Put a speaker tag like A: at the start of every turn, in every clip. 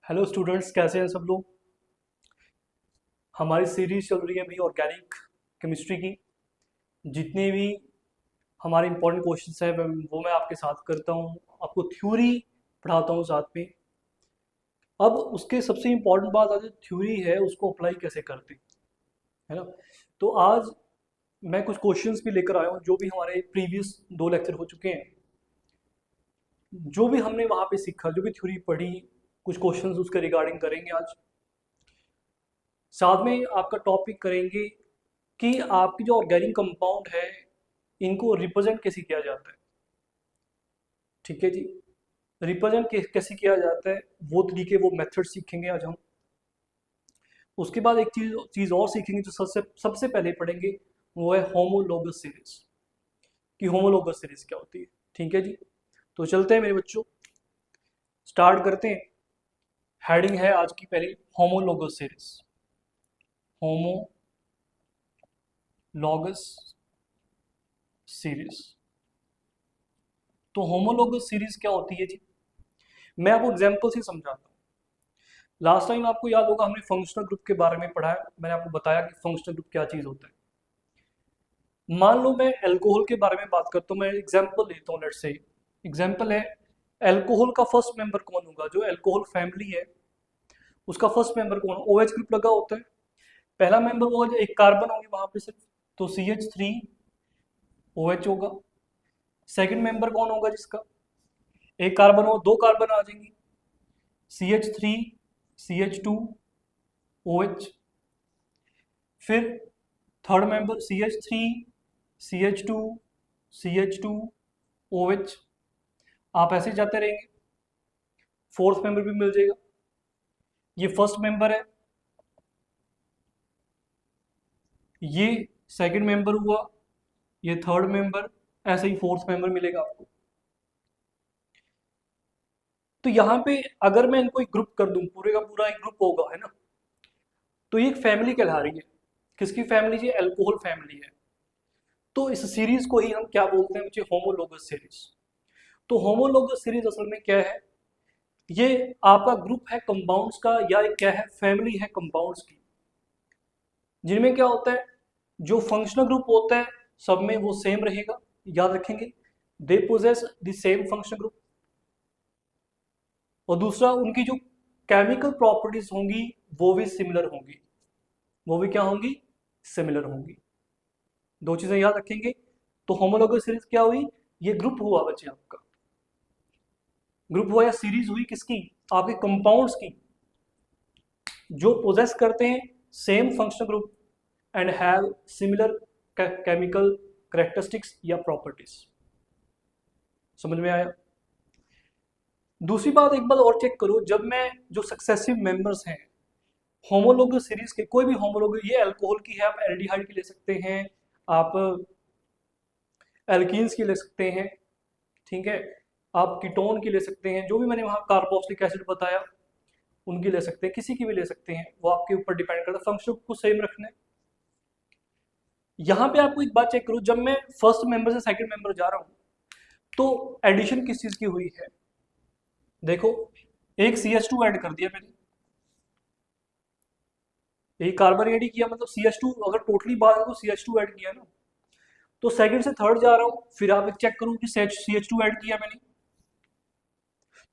A: Hello students, कैसे हैं सब लोग। हमारी सीरीज चल रही है अभी ऑर्गेनिक केमिस्ट्री की। जितने भी हमारे इंपॉर्टेंट क्वेश्चंस हैं वो मैं आपके साथ करता हूँ, आपको थ्योरी पढ़ाता हूँ साथ में। अब उसके सबसे इम्पोर्टेंट बात आज थ्योरी है, उसको अप्लाई कैसे करते हैं, है ना। तो आज मैं कुछ क्वेश्चंस भी लेकर आया हूँ जो भी हमारे प्रीवियस 2 लेक्चर हो चुके हैं। जो भी हमने वहाँ पे सीखा, जो भी थ्योरी पढ़ी, कुछ क्वेश्चंस उसके रिगार्डिंग करेंगे आज। साथ में आपका टॉपिक करेंगे कि आपकी जो ऑर्गेनिक कंपाउंड है इनको रिप्रेजेंट कैसे किया जाता है। ठीक है जी, रिप्रेजेंट कैसे किया जाता है, वो तरीके, वो मेथड सीखेंगे आज हम। उसके बाद एक चीज चीज और सीखेंगे जो सबसे सबसे पहले पढ़ेंगे, वो है होमोलोगस सीरीज। कि होमोलोगस सीरीज क्या होती है। ठीक है जी, तो चलते हैं मेरे बच्चों, स्टार्ट करते हैं। हेडिंग है आज की पहली, होमोलोगस सीरीज। Homologous series. तो होमोलोगस सीरीज क्या होती है जी, मैं आपको एग्जांपल से समझाता हूँ। लास्ट टाइम आपको याद होगा हमने फंक्शनल ग्रुप के बारे में पढ़ा है। मैंने आपको बताया कि फंक्शनल ग्रुप क्या चीज होता है। मान लो मैं अल्कोहल के बारे में बात करता हूँ, मैं एग्जांपल लेता हूँ। लेट्स से एग्जांपल है, अल्कोहल का फर्स्ट मेंबर कौन होगा। जो अल्कोहल फैमिली है उसका फर्स्ट मेंबर कौन, OH ग्रुप लगा होता है। पहला मेंबर होगा, एक कार्बन होगी वहां पे सिर्फ, तो CH3OH होगा। सेकंड मेंबर कौन होगा जिसका, एक कार्बन हो, दो कार्बन आ जाएंगी, CH3CH2OH। फिर थर्ड मेंबर CH3CH2CH2OH। आप ऐसे जाते रहेंगे, फोर्थ मेंबर भी मिल जाएगा। ये फर्स्ट मेंबर है, ये सेकंड मेंबर हुआ, ये थर्ड मेंबर, ऐसे ही फोर्थ मेंबर मिलेगा आपको। तो यहाँ पे अगर मैं इनको एक ग्रुप कर दूं, पूरे का पूरा एक ग्रुप होगा, है ना। तो ये एक फैमिली कहला रही है। किसकी फैमिली, ये अल्कोहल फैमिली है। तो इस सीरीज को ही हम क्या बोलते हैं बच्चे, होमोलोगस सीरीज। तो होमोलोगस सीरीज असल में क्या है, ये आपका ग्रुप है कंपाउंड्स का, या एक क्या है, फैमिली है कंपाउंड्स की। जिनमें क्या होता है, जो फंक्शनल ग्रुप होता है सब में वो सेम रहेगा, याद रखेंगे, they possess the same functional group. और दूसरा, उनकी जो केमिकल प्रॉपर्टीज होंगी वो भी सिमिलर होंगी। वो भी क्या होंगी, सिमिलर होंगी। दो चीजें याद रखेंगे। तो होमोलोगस सीरीज क्या हुई, ये ग्रुप हुआ बच्चे आपका। ग्रुप हुआ या सीरीज हुई किसकी, आपके कंपाउंड्स की, जो पोजेस करते हैं same functional group and have similar chemical characteristics या प्रॉपर्टीज। समझ में आया। दूसरी बात, एक बात और चेक करो, जब मैं जो सक्सेसिव मेंबर्स हैं होमोलोगस सीरीज के, कोई भी होमोलोगस, ये अल्कोहल की है, आप एल्डिहाइड की ले सकते हैं, आप एल्कीन्स की ले सकते हैं, ठीक है, आप कीटोन की ले सकते हैं, जो भी मैंने वहाँ कार्बोक्सिलिक एसिड बताया उनकी ले सकते हैं, किसी की भी ले सकते हैं, वो आपके ऊपर डिपेंड करता है, फंक्शन को सेम रखना है। यहाँ पे आपको एक बात चेक करो, जब मैं फर्स्ट मेंबर से सेकंड मेंबर जा रहा हूँ तो एडिशन किस चीज की हुई है। देखो, एक CH2 ऐड कर दिया मैंने, एक कार्बन ऐड ही किया, मतलब CH2, अगर टोटली बात है तो CH2 ऐड किया ना। तो सेकंड से थर्ड जा रहा हूँ, फिर आप एक चेक करो कि CH2 ऐड किया मैंने,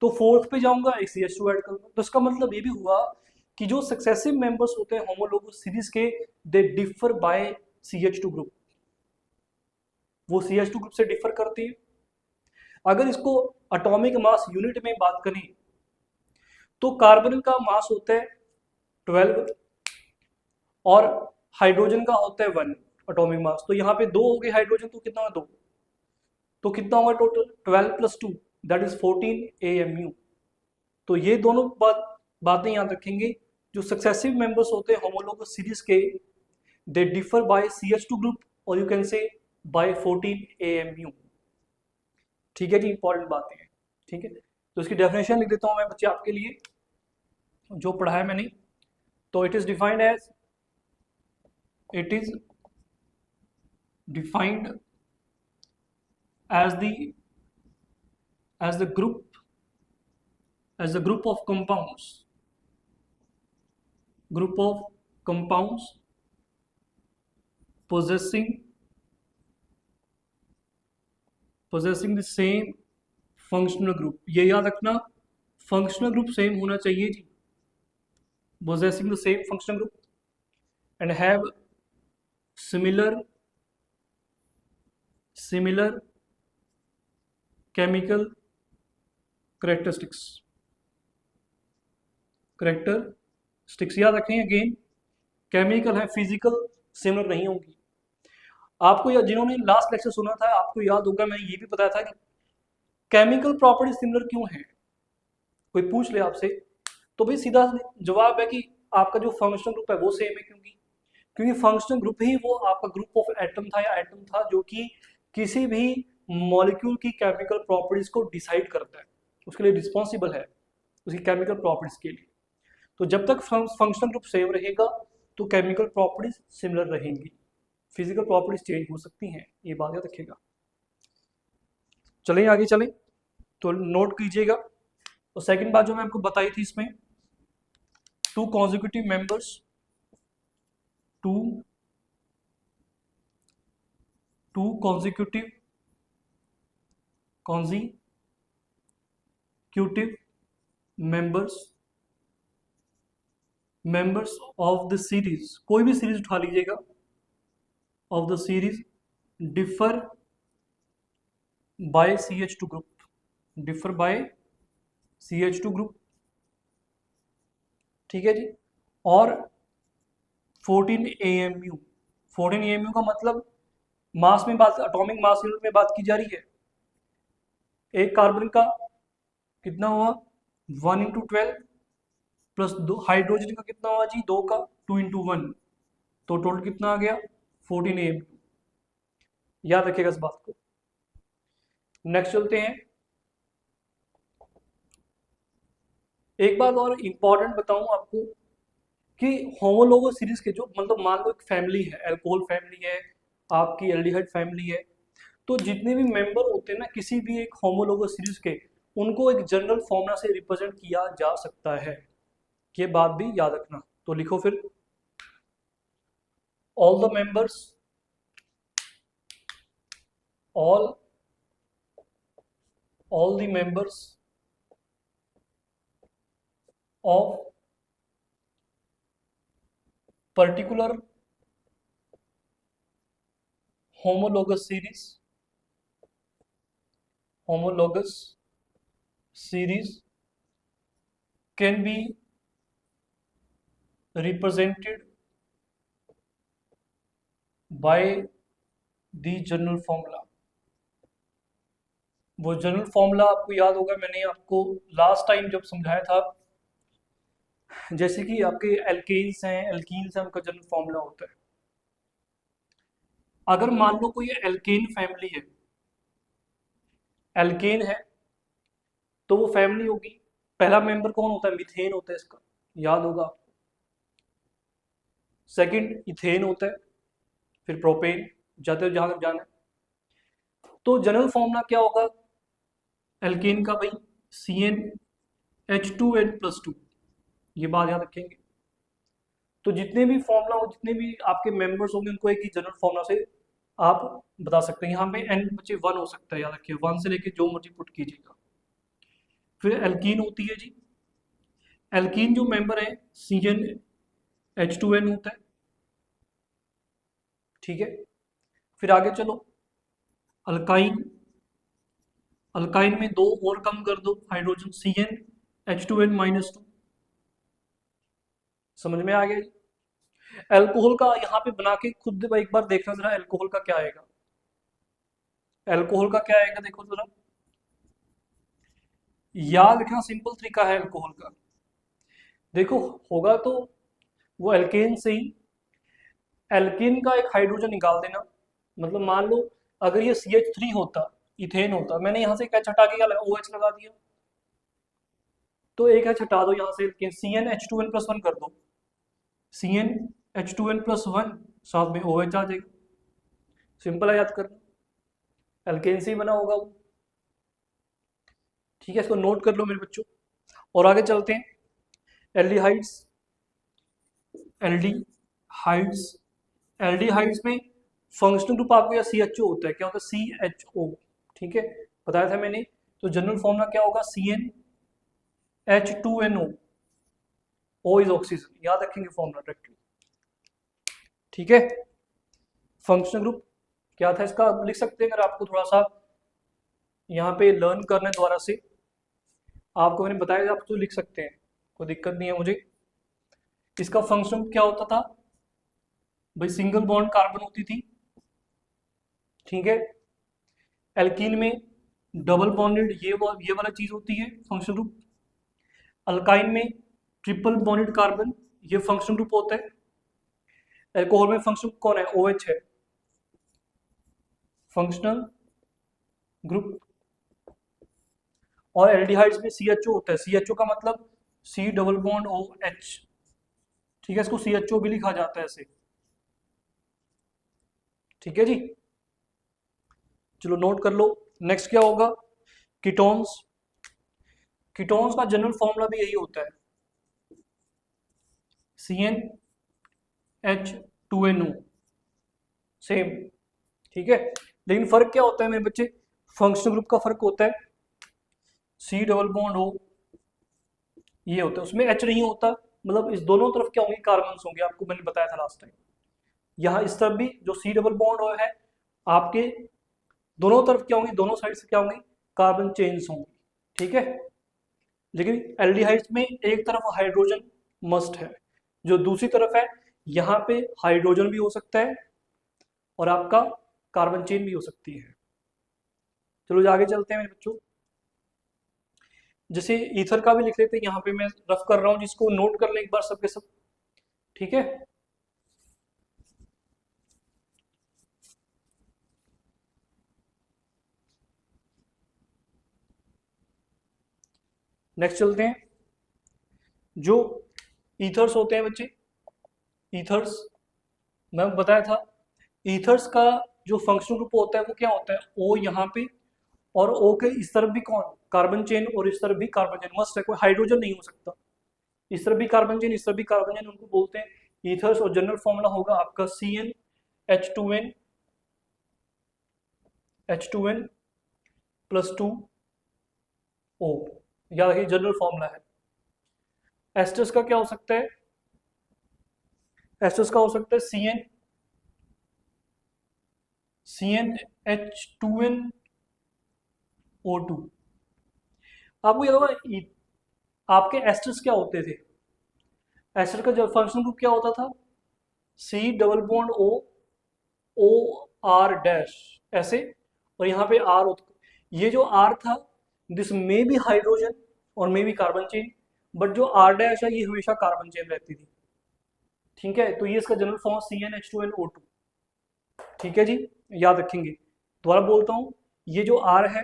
A: तो फोर्थ पे जाऊंगा, एक CH2 ऐड करूंगा। तो इसका मतलब ये भी हुआ कि जो सक्सेसिव मेंबर्स होते हैं होमोलोगस सीरीज के, they differ by CH2 group. वो CH2 ग्रुप से डिफर करते हैं। अगर इसको एटॉमिक मास यूनिट में बात करें तो कार्बन का मास होता है 12 और हाइड्रोजन का होता है 1 एटॉमिक मास। तो यहाँ पे 2 हो गए हाइड्रोजन, तो कितना है 2, तो कितना होगा टोटल, 12 + 2 दैट इज 14 AMU। तो ये दोनों बातें याद रखेंगे। जो सक्सेसिव मेंबर्स होते हैं होमोलोगस सीरीज के, they differ by CH2 group, और you can say by 14 AMU। ठीक है जी, इंपॉर्टेंट बातें हैं। ठीक है, तो इसकी डेफिनेशन लिख देता हूं मैं बच्चे आपके लिए, जो पढ़ा है मैंने। तो it is defined as the group of compounds group of compounds possessing the same functional group। ये याद रखना, फंक्शनल ग्रुप सेम होना चाहिए जी, possessing the same functional group and have similar chemical characteristics याद रखें। अगेन केमिकल है, physical similar नहीं होगी। आपको या जिन्होंने लास्ट लेक्चर सुना था आपको याद होगा, मैं ये भी बताया था कि केमिकल प्रॉपर्टी सिमिलर क्यों है। कोई पूछ ले आपसे तो भाई सीधा जवाब है कि आपका जो फंक्शनल ग्रुप है वो सेम है, क्योंकि फंक्शनल ग्रुप ही वो आपका ग्रुप ऑफ एटम था या एटम था जो कि किसी भी मॉलिक्यूल की केमिकल प्रॉपर्टीज को डिसाइड करता है, उसके लिए रिस्पॉन्सिबल है उसकी केमिकल प्रॉपर्टीज के लिए। तो जब तक फंक्शनल ग्रुप सेम रहेगा तो केमिकल प्रॉपर्टीज सिमिलर रहेंगी, फिजिकल प्रॉपर्टीज चेंज हो सकती हैं, ये बात याद रखिएगा। चलें आगे चलें, तो नोट कीजिएगा। तो सेकंड बात जो मैं आपको बताई थी इसमें, two consecutive members, two consecutive members of the series, कोई भी सीरीज उठा लीजिएगा, of the series differ by CH2 group, ठीक है जी। और 14 AMU का मतलब मास में बात, एटॉमिक मास यूनिट में बात की जा रही है। एक कार्बन का कितना हुआ 1 × 12 प्लस 2, हाइड्रोजन का कितना हुआ जी 2 का 2 × 1, तो टोटल कितना आ गया 14 AMU। याद रखिएगा इस बात को। नेक्स्ट चलते हैं। एक बात और इंपॉर्टेंट बताऊं आपको कि होमोलोगस सीरीज के जो मतलब मान लो एक फैमिली है, अल्कोहल फैमिली है, आपकी एल्डिहाइड फैमिली है, तो जितने भी मेंबर होते हैं ना किसी भी एक होमोलोगस सीरीज के, उनको एक जनरल फॉर्मूला से रिप्रेजेंट किया जा सकता है, ये बात भी याद रखना। तो लिखो फिर, all the members of particular homologous series can be represented by the general formula। वो जनरल फॉर्मूला आपको याद होगा, मैंने आपको लास्ट टाइम जब समझाया था, जैसे कि आपके एल्केन्स हैं, उनका जनरल फॉर्मूला होता है। अगर मान लो कोई एल्केन फैमिली है, एल्केन है तो वो फैमिली होगी, पहला मेंबर कौन होता है मीथेन होता है, इसका याद होगा आपको। सेकंड इथेन होता है, फिर प्रोपेन, जाते हो जहां तक जाना है। तो जनरल फॉर्मूला क्या होगा एल्केन का भाई, CnH2n+2, ये बात याद रखेंगे। तो जितने भी फॉर्मूला हो, जितने भी आपके मेंबर्स होंगे, उनको एक ही जनरल फॉर्मूला से आप बता सकते हैं। यहाँ पे n बचे 1 हो सकता है, याद रखिए 1 से लेके जो मर्जी पुट कीजिएगा। फिर एल्कीन होती है जी, एल्कीन जो मेंबर है CnH2n होता है, ठीक है। फिर आगे चलो, अल्काइन में 2 और कम कर दो हाइड्रोजन, CnH2n-2, समझ में आ गया जी। अल्कोहल का यहाँ पे बना के खुद एक बार देखना जरा, अल्कोहल का क्या आएगा, देखो जरा, याद रखना सिंपल तरीका है अल्कोहल का। देखो होगा तो वो एल्केन से ही एल्केन का एक हाइड्रोजन निकाल देना, मतलब मान लो अगर ये CH3 होता, इथेन होता, मैंने यहाँ से एक हटा के क्या लगा OH लगा दिया, तो एक H हटा दो यहाँ से, CnH2n+1 कर दो, CnH2n+1 साथ में OH आ जाएगा, सिंपल है याद करना, एल्केन से ही बना होगा वो, ठीक है। इसको नोट कर लो मेरे बच्चों। और आगे चलते हैं, एल्डिहाइड्स एल्डिहाइड्स, एल्डिहाइड्स में फंक्शनल ग्रुप आपको या CHO होता है, क्या होता है CHO, ठीक है, बताया था मैंने। तो जनरल फॉर्मूला क्या होगा, CnH2NO, O इज ऑक्सीजन, याद रखेंगे फॉर्मूला डायरेक्टली, ठीक है। फंक्शनल ग्रुप क्या था इसका लिख सकते हैं, अगर आपको थोड़ा सा यहाँ पे लर्न करने द्वारा से आपको मैंने बताया, आप तो लिख सकते हैं, कोई दिक्कत नहीं है मुझे। इसका फंक्शन क्या होता था भाई, सिंगल बॉन्ड कार्बन होती थी, ठीक है। एल्कीन में डबल बॉन्डेड ये वाला चीज होती है फंक्शनल ग्रुप। अल्काइन में ट्रिपल बॉन्डेड कार्बन, ये फंक्शनल ग्रुप होता है। एल्कोहल में फंक्शनल कौन है, OH है, फंक्शनल ग्रुप। और एल्डिहाइड्स में CHO होता है, CHO का मतलब C डबल बॉन्ड OH, ठीक है, इसको CHO भी लिखा जाता है ऐसे, ठीक है जी। चलो नोट कर लो। नेक्स्ट क्या होगा, कीटोन्स। कीटोन्स का जनरल फॉर्मूला भी यही होता है, CnH2NO, सेम, ठीक है। लेकिन फर्क क्या होता है मेरे बच्चे, फंक्शनल ग्रुप का फर्क होता है, C डबल बॉन्ड O ये होता है, उसमें H नहीं होता, मतलब इस दोनों तरफ क्या होंगे, कार्बन्स होंगे, आपको मैंने बताया था लास्ट टाइम। यहाँ इस तरफ भी जो C डबल बॉन्ड O है, आपके दोनों तरफ क्या होंगे, दोनों साइड से क्या होंगे, कार्बन चेन्स होंगे, ठीक है। लेकिन एल्डिहाइड्स में एक तरफ हाइड्रोजन मस्ट है, जो दूसरी तरफ है यहाँ पे हाइड्रोजन भी हो सकता है और आपका कार्बन चेन भी हो सकती है। चलो आगे चलते हैं मेरे बच्चों। जैसे ईथर का भी लिख लेते हैं, यहाँ पे मैं रफ कर रहा हूँ, जिसको नोट कर लें एक बार सबके सब, ठीक है। नेक्स्ट चलते हैं, जो ईथर्स होते हैं बच्चे, ईथर्स मैं बताया था, ईथर्स का जो फंक्शनल ग्रुप होता है वो क्या होता है, O यहाँ पे, और O के इस तरफ भी कौन, कार्बन चेन, और इस तरफ भी कार्बन चेन मस्ट है, कोई हाइड्रोजन नहीं हो सकता, इस तरफ भी कार्बन चेन, इस तरफ भी कार्बन चेन, उनको बोलते हैं ईथर्स। और जनरल फॉर्मूला होगा आपका CnH2n प्लस 2O, याद रखिए जनरल फॉर्मूला है। एस्टर्स का क्या हो सकता है, एस्टर्स का हो सकता है CnH2nO2। आपको याद होगा आपके एस्टर्स क्या होते थे, एस्टर का जो फंक्शनल ग्रुप क्या होता था, C double bond O R dash ऐसे, और यहाँ पे R होता, ये जो R था दिस में भी हाइड्रोजन और में भी कार्बन चेन, बट जो R डैश है ये हमेशा कार्बन चेन रहती थी, ठीक है। तो ये इसका जनरल फॉर्म CnH2nO2, ठीक है जी, याद रखेंगे। दोबारा बोलता हूँ, ये जो R है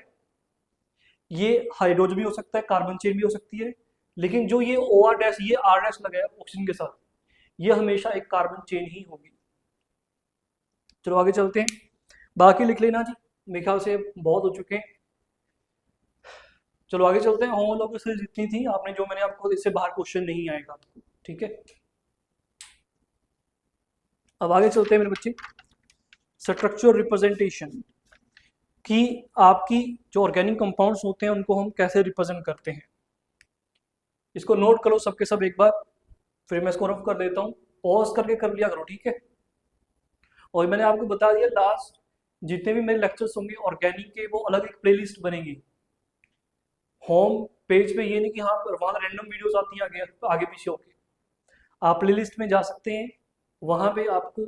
A: ये हाइड्रोजन भी हो सकता है, कार्बन चेन भी हो सकती है, लेकिन जो ये OR डैश, ये R डैश लगा है ऑक्सीजन के साथ, ये हमेशा एक कार्बन चेन ही होगी। चलो आगे चलते हैं, बाकी लिख लेना जी, मेरे ख्याल से बहुत हो चुके हैं। चलो आगे चलते हैं, होमोलॉगस सीरीज जितनी थी आपने, जो मैंने आपको, इससे बाहर क्वेश्चन नहीं आएगा आपको, ठीक है। अब आगे चलते हैं मेरे बच्चे, स्ट्रक्चर रिप्रेजेंटेशन की, आपकी जो ऑर्गेनिक कंपाउंड्स होते हैं उनको हम कैसे रिप्रेजेंट करते हैं, इसको नोट करो सबके सब एक बार, फिर मैं इसको रफ कर देता हूँ, पॉज करके कर लिया करो, ठीक है। और मैंने आपको बता दिया, लास्ट जितने भी मेरे लेक्चर्स होंगे ऑर्गेनिक के, वो अलग एक प्लेलिस्ट बनेगी होम पेज पे, ये नहीं कि हाँ वहाँ रैंडम वीडियोस आती हैं आगे पीछे होके, आप प्लेलिस्ट में जा सकते हैं, वहाँ पे आपको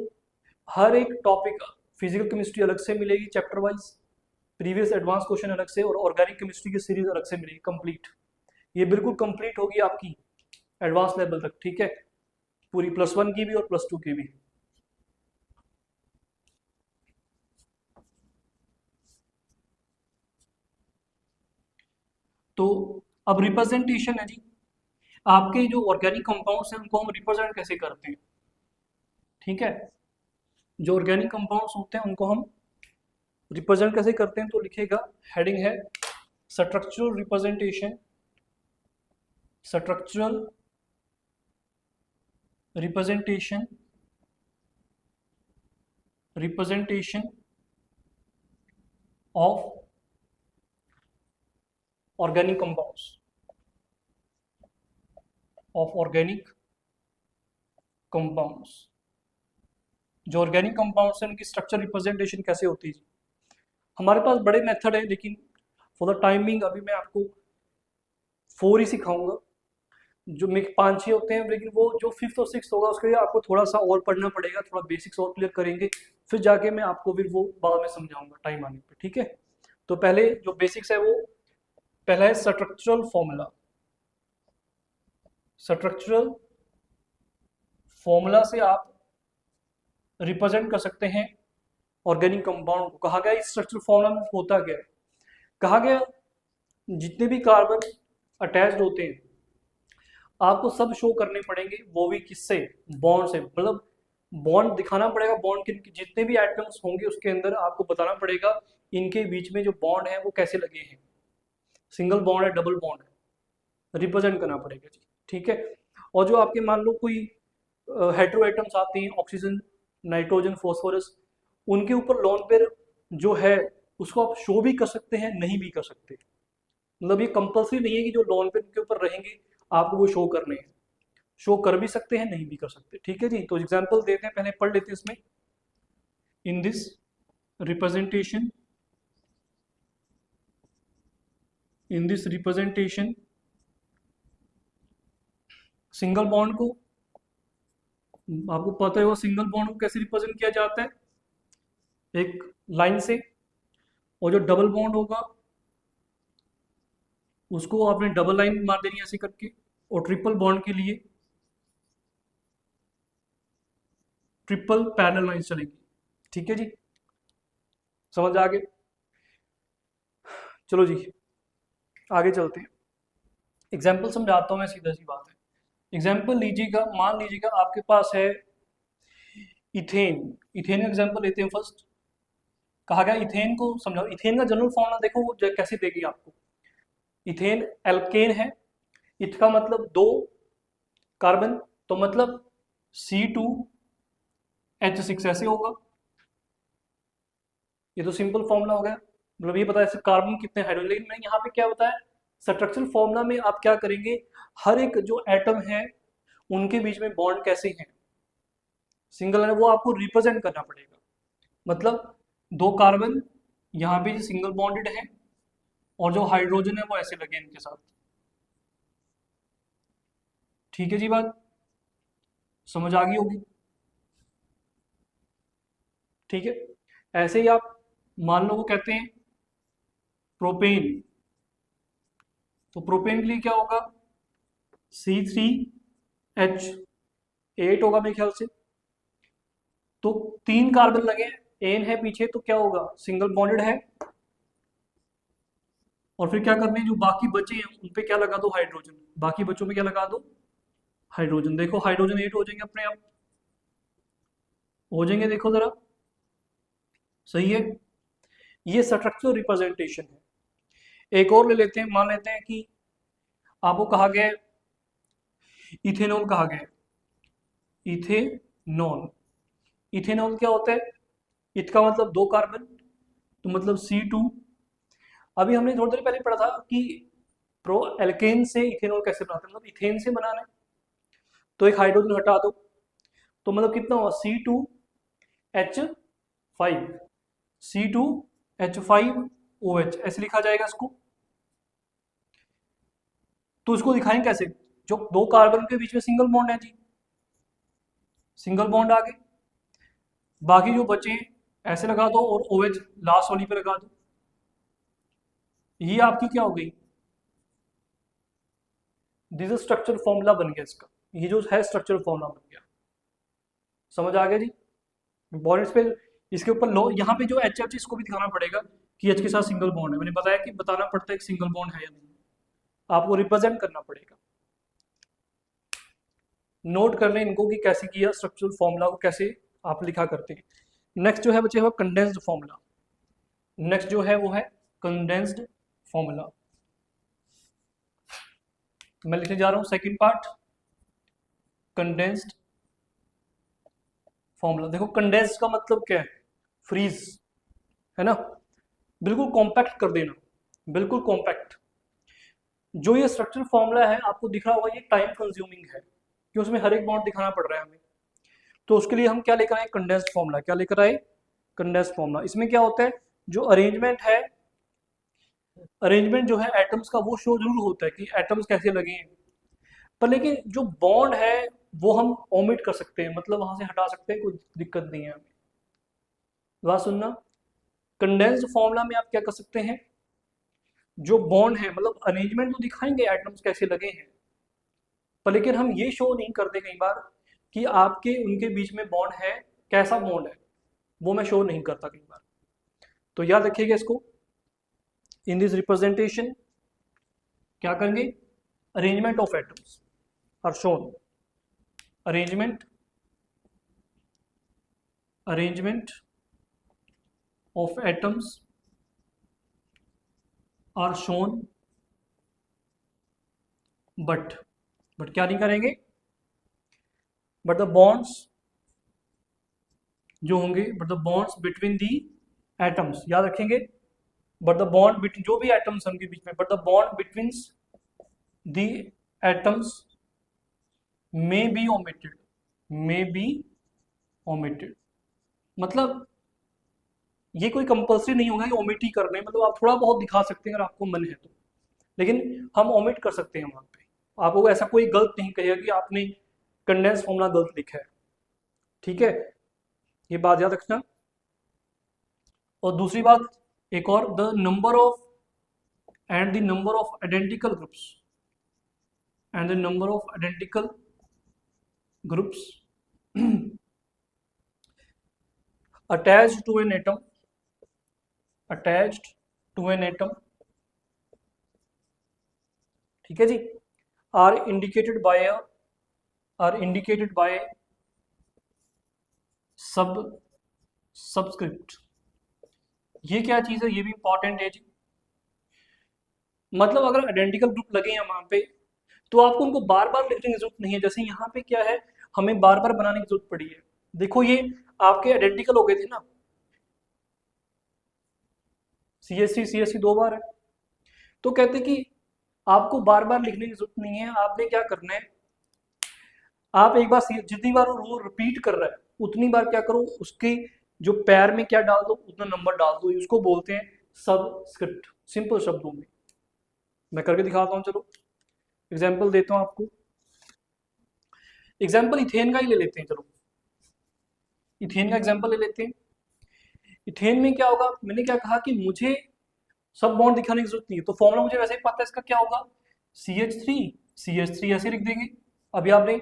A: हर एक टॉपिक, फिजिकल केमिस्ट्री अलग से मिलेगी chapter wise, previous advance question अलग से, और ऑर्गेनिक केमिस्ट्री की सीरीज अलग से मिलेगी कंप्लीट, ये बिल्कुल कंप्लीट होगी आपकी एडवांस लेवल तक, ठीक है, पूरी +1 की भी और +2 की भी। तो अब रिप्रेजेंटेशन है जी, आपके जो ऑर्गेनिक कंपाउंड्स हैं उनको हम रिप्रेजेंट कैसे करते हैं, ठीक है। जो ऑर्गेनिक कंपाउंड्स होते हैं उनको हम रिप्रेजेंट कैसे करते हैं, तो लिखेगा, हेडिंग है structural representation, structural representation of organic compounds, जो ऑर्गेनिक कंपाउंड्स हैं उनकी स्ट्रक्चर रिप्रेजेंटेशन कैसे होती है जी? हमारे पास बड़े मेथड है, लेकिन फॉर द टाइमिंग अभी मैं आपको 4 ही सिखाऊंगा। जो में 5-6 होते हैं, लेकिन वो जो 5th और 6th होगा उसके लिए आपको थोड़ा सा और पढ़ना पड़ेगा, थोड़ा बेसिक्स और क्लियर करेंगे, फिर जाके मैं आपको फिर वो बाद में समझाऊंगा टाइम आने पे, ठीक है। तो पहले जो बेसिक्स है वो पहला है स्ट्रक्चरल फॉर्मूला। स्ट्रक्चरल फॉर्मूला से आप रिप्रेजेंट कर सकते हैं ऑर्गेनिक कंपाउंड को। कहा गया इस स्ट्रक्चरल फॉर्मूला में होता क्या है, कहा गया जितने भी कार्बन अटैच्ड होते हैं आपको सब शो करने पड़ेंगे, वो भी किससे, बॉन्ड से। मतलब बॉन्ड दिखाना पड़ेगा, बॉन्ड के जितने भी एटम्स होंगे उसके अंदर आपको बताना पड़ेगा इनके बीच में जो बॉन्ड है वो कैसे लगे हैं, सिंगल बॉन्ड है, डबल बॉन्ड है, रिप्रेजेंट करना पड़ेगा जी, ठीक है। और जो आपके मान लो कोई हेटेरो एटम्स आते हैं, ऑक्सीजन, नाइट्रोजन, फॉस्फोरस, उनके ऊपर लोन पेयर जो है उसको आप शो भी कर सकते हैं, नहीं भी कर सकते। मतलब ये कंपल्सरी नहीं है कि जो लोन पेयर के ऊपर रहेंगे आपको वो शो करने हैं, शो कर भी सकते हैं, नहीं भी कर सकते, ठीक है जी। तो एग्जांपल देते हैं, पहले पढ़ लेते हैं इसमें। इन दिस रिप्रेजेंटेशन सिंगल बॉन्ड को, आपको पता है वो सिंगल बॉन्ड को कैसे रिप्रेजेंट किया जाता है, एक लाइन से। और जो डबल बॉन्ड होगा उसको आपने डबल लाइन मार देनी ऐसे करके। और ट्रिपल बॉन्ड के लिए ट्रिपल पैरेलल लाइन चलेगी, ठीक है जी, समझ आ गए। चलो जी आगे चलते हैं, एग्जाम्पल समझाता हूँ मैं, सीधा सी बात है। एग्जाम्पल लीजिएगा, मान लीजिएगा आपके पास है इथेन। इथेन का एग्जाम्पल लेते हैं फर्स्ट। कहा गया इथेन को समझाओ, इथेन का जनरल फॉर्मूला देखो वो कैसे देगी आपको। इथेन एल्केन है, इथ का मतलब 2 कार्बन, तो मतलब C2H6 ऐसे होगा। ये तो सिंपल फॉर्मूला हो गया, मतलब ये पता है सिर्फ कार्बन कितने हाइड्रोजन। लेकिन मैंने यहाँ पे क्या बताया, स्ट्रक्चरल फॉर्मूला में आप क्या करेंगे, हर एक जो एटम है उनके बीच में बॉन्ड कैसे हैं, सिंगल है, वो आपको रिप्रेजेंट करना पड़ेगा। मतलब 2 कार्बन यहाँ पे सिंगल बॉन्डेड है और जो हाइड्रोजन है वो ऐसे लगे इनके साथ, ठीक है जी, बात समझ आ गई होगी, ठीक है। ऐसे ही आप मान लो वो कहते हैं प्रोपेन, तो प्रोपेन के लिए क्या होगा, C3H8 होगा मेरे ख्याल से। तो 3 कार्बन लगे, एन है पीछे, तो क्या होगा, सिंगल बॉन्डेड है। और फिर क्या करने हैं, जो बाकी बचे हैं उन पे क्या लगा दो, हाइड्रोजन, बाकी बच्चों में क्या लगा दो, हाइड्रोजन। देखो हाइड्रोजन 8 हो जाएंगे अपने आप, हो जाएंगे, देखो जरा, सही है। ये स्ट्रक्चरल रिप्रेजेंटेशन है। एक और ले लेते हैं, मान लेते हैं कि आपको कहा गया इथेनॉल, कहा गया इथेनॉल। इथेनॉल क्या होता है, इत का मतलब 2 कार्बन, तो मतलब C2। अभी हमने थोड़ी देर पहले पढ़ा था कि प्रो एल्केन से इथेनॉल कैसे बनाते हैं, मतलब इथेन से बनाना है, तो एक हाइड्रोजन हटा दो, तो मतलब कितना हुआ, C2H5, C2H5OH ऐसे लिखा जाएगा इसको। तो इसको दिखाएं कैसे, जो 2 कार्बन के बीच में सिंगल बॉन्ड है जी, सिंगल बॉन्ड आ गए, बाकी जो बचे ऐसे लगा दो और OH लास्ट वाली पे लगा दो, ये आपकी क्या हो गई, दिस स्ट्रक्चर फॉर्मूला बन गया इसका, ये जो है स्ट्रक्चर फॉर्मूला बन गया, समझ आ गया जी। बॉन्ड्स पे इसके ऊपर लो, यहाँ पे जो एच इसको भी दिखाना पड़ेगा कि एच के साथ सिंगल बॉन्ड है, मैंने बताया कि बताना पड़ता है कि सिंगल बॉन्ड है या नहीं, आपको रिप्रेजेंट करना पड़ेगा। नोट कर लें इनको कि कैसे किया, स्ट्रक्चरल फॉर्मूला को कैसे आप लिखा करते हैं। नेक्स्ट जो है बच्चे वो कंडेंस्ड फॉर्मूला, नेक्स्ट जो है वो है कंडेंस्ड फॉर्मूला। मैं लिखने जा रहा हूं सेकंड पार्ट, कंडेंस्ड फॉर्मूला देखो, कंडेंस का मतलब क्या है, फ्रीज, है ना, बिल्कुल कॉम्पैक्ट कर देना, बिल्कुल कॉम्पैक्ट। जो ये स्ट्रक्चर फॉर्मूला है आपको दिख रहा होगा, ये टाइम कंज्यूमिंग है कि उसमें हर एक बॉन्ड दिखाना पड़ रहा है हमें। तो उसके लिए हम क्या लेकर आए, कंडेंस्ड फॉर्मूला। क्या लेकर आए, कंडेंस्ड फॉर्मूला। इसमें क्या होता है, जो अरेंजमेंट है, अरेंजमेंट जो है एटम्स का वो शो जरूर होता है कि एटम्स कैसे लगे हैं, पर लेकिन जो बॉन्ड है वो हम ओमिट कर सकते हैं, मतलब वहां से हटा सकते हैं, कोई दिक्कत नहीं है हमें। बात सुनना, कंडेंस्ड फॉर्मूला में आप क्या कर सकते हैं, जो बॉन्ड है मतलब अरेंजमेंट तो दिखाएंगे एटम्स कैसे लगे हैं, पर लेकिन हम ये शो नहीं करते कई बार कि आपके उनके बीच में बॉन्ड है, कैसा बॉन्ड है, वो मैं शो नहीं करता कई बार। तो याद रखिएगा इसको, इन दिस रिप्रेजेंटेशन क्या करेंगे, arrangement of atoms are shown, arrangement of atoms are shown, but क्या नहीं करेंगे, बट द बॉन्ड्स जो होंगे, but the bonds between the atoms, याद रखेंगे, बट द बॉन्ड बिटवीन जो भी एटम्स उनके बीच में, but the bond between the atoms may be omitted, may be omitted. मतलब ये कोई कंपल्सरी नहीं होगा कि ओमिट ही करने, मतलब आप थोड़ा बहुत दिखा सकते हैं अगर आपको मन है तो, लेकिन हम ओमिट कर सकते हैं वहां पे। आपको ऐसा कोई गलत नहीं कहेगा कि आपने कंडेंस फॉर्मूला गलत लिखा है, ठीक है, ये बात याद रखना। और दूसरी बात एक और, the number of and the number of identical groups, and the number of identical groups attached to an atom, attached to an atom, ठीक है जी, आर इंडिकेटेड बाय सब सबस्क्रिप्ट। ये क्या चीज है, ये भी इंपॉर्टेंट है जी। मतलब अगर आइडेंटिकल ग्रुप लगे हैं वहां पे, तो आपको उनको बार बार लिखने की जरूरत नहीं है। जैसे यहाँ पे क्या है, हमें बार बार बनाने की जरूरत पड़ी है। देखो ये आपके आइडेंटिकल हो गए थे ना, CH3 दो बार है, तो कहते कि आपको बार बार लिखने की जरूरत नहीं है। आपने क्या करना है, आप एक बार जितनी बार वो रिपीट कर रहा है उतनी बार क्या करो, उसके जो पैर में क्या डाल दो, उतना नंबर डाल दो। उसको बोलते हैं सबस्क्रिप्ट, सिंपल शब्दों में। मैं करके दिखाता हूँ, चलो एग्जाम्पल देता हूँ आपको। एग्जाम्पल इथेन का ही ले लेते हैं, चलो इथेन का एग्जाम्पल ले लेते हैं। इथेन में क्या होगा, मैंने क्या कहा कि मुझे सब बॉन्ड दिखाने की जरूरत नहीं है, तो फॉर्मूला मुझे वैसे ही पता है इसका क्या होगा, CH3 ऐसे लिख देंगे। अभी आपने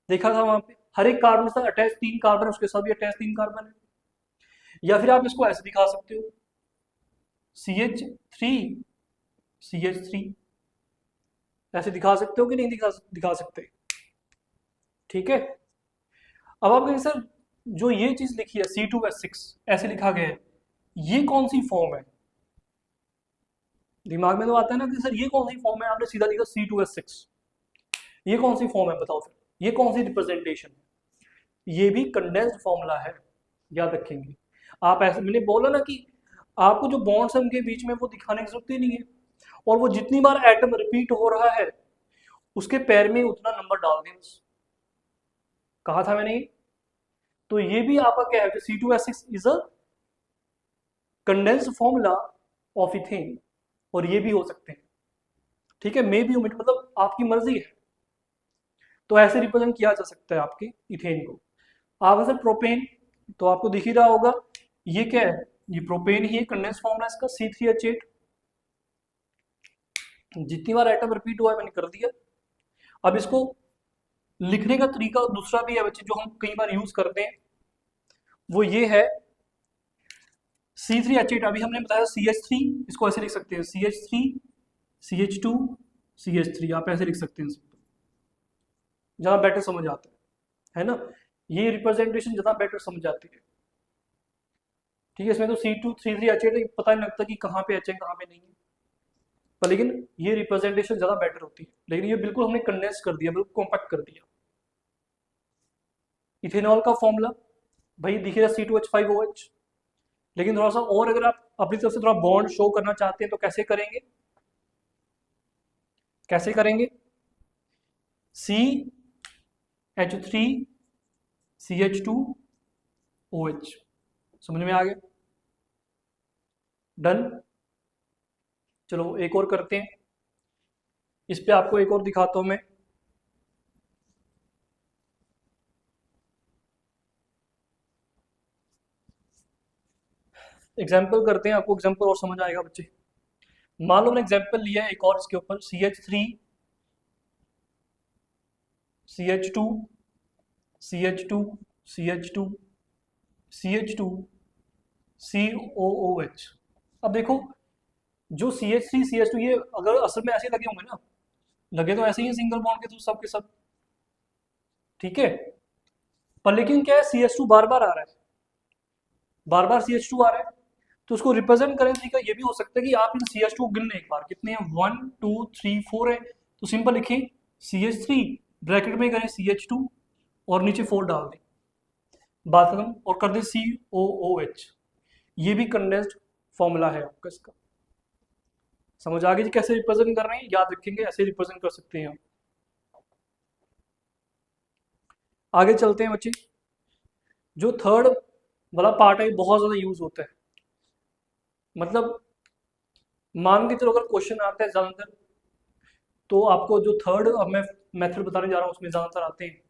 A: देखा था वहां पे हर एक कार्बन के साथ अटैच 3 कार्बन है, उसके साथ भी अटैच 3 कार्बन है। या फिर आप इसको ऐसे दिखा सकते हो, CH3 ऐसे दिखा सकते हो कि नहीं दिखा सकते, ठीक है। अब आप कहेंगे सर जो ये चीज लिखी है C2H6 ऐसे लिखा गया है, ये कौन सी फॉर्म है, दिमाग में तो आता है ना कि सर ये कौन सी फॉर्म है, आपने सीधा लिखा C2H6, ये कौन सी फॉर्म है बताओ, फिर ये कौन सी रिप्रेजेंटेशन है, ये भी कंडेंस्ड फॉर्मूला है, याद रखेंगे आप। ऐसे मैंने बोला ना कि आपको जो बॉन्ड्स है उनके बीच में वो दिखाने की जरूरत ही नहीं है, और वो जितनी बार एटम रिपीट हो रहा है उसके पैर में उतना नंबर डाल दें बस। कहा था मैंने, तो ये भी आपका क्या है, C2H6 is a condensed formula of ethane, और ये भी हो सकते हैं, ठीक है। मे बी ओमिट मतलब आपकी मर्जी है, तो ऐसे रिप्रेजेंट किया जा सकता है आपके इथेन को। आप सर प्रोपेन, तो आपको दिख ही रहा होगा ये क्या है, ये प्रोपेन ही है, कंडेंस फॉर्मूला इसका C3H8। जितनी बार एटम रिपीट हुआ है मैंने कर दिया। अब इसको लिखने का तरीका दूसरा भी है बच्चे, जो हम कई बार यूज करते हैं, वो ये है C3H8। अभी हमने बताया CH3, इसको ऐसे लिख सकते हैं CH3 CH2 CH3, आप ऐसे लिख सकते हैं, ज्यादा बेटर समझ आता है ना, ये रिप्रेजेंटेशन ज्यादा बेटर समझ आती है, ठीक है। इसमें तो C2 3 3 H8 पता नहीं लगता कि कहाँ पे H है कहाँ पे नहीं है, पर लेकिन ये रिप्रेजेंटेशन ज्यादा बेटर होती है। लेकिन ये बिल्कुल हमने कंडेंस कर दिया, बिल्कुल कॉम्पैक्ट कर दिया। इथेनॉल का फॉर्मूला भाई दिखेगा C2H5OH। लेकिन थोड़ा सा और अगर आप अपनी तरफ से थोड़ा बॉन्ड शो करना चाहते हैं तो कैसे करेंगे, कैसे करेंगे? CH3CH2OH। समझ में आ गया? डन। चलो एक और करते हैं, इस पे आपको एक और दिखाता हूं मैं। एग्जाम्पल करते हैं, आपको एग्जाम्पल और समझ आएगा बच्चे। मान लो मैंने एग्जाम्पल लिया है एक और इसके ऊपर, CH3CH2 CH2 CH2 CH2 COOH। अब देखो जो CH3 CH2 ये अगर असल में ऐसे लगे होंगे ना, लगे तो ऐसे ही सिंगल बॉन्ड के थ्रू सब के सब, ठीक है। पर लेकिन क्या है, CH2 बार बार आ रहा है, बार बार CH2 आ रहा है, तो उसको रिप्रेजेंट करें तरीका ये भी हो सकता है कि आप इन CH2 गिन लें एक बार, कितने हैं, 1 2 3 4 है, तो सिंपल लिखें CH3 ब्रैकेट में करें CH2 और नीचे 4 डाल दें, बात खत्म, और कर दें COOH। ये भी कंडेंस्ड फॉर्मूला है आपका इसका। समझ आ गई जी कैसे रिप्रेजेंट कर रहे हैं, याद रखेंगे ऐसे रिप्रेजेंट कर सकते हैं हम। आगे चलते हैं बच्चे। जो थर्ड वाला पार्ट है बहुत ज्यादा यूज होता है, मतलब मान के चलो अगर क्वेश्चन आता है ज्यादातर, तो आपको जो थर्ड अब मैं मेथड बताने जा रहा हूँ उसमें ज्यादातर आते हैं,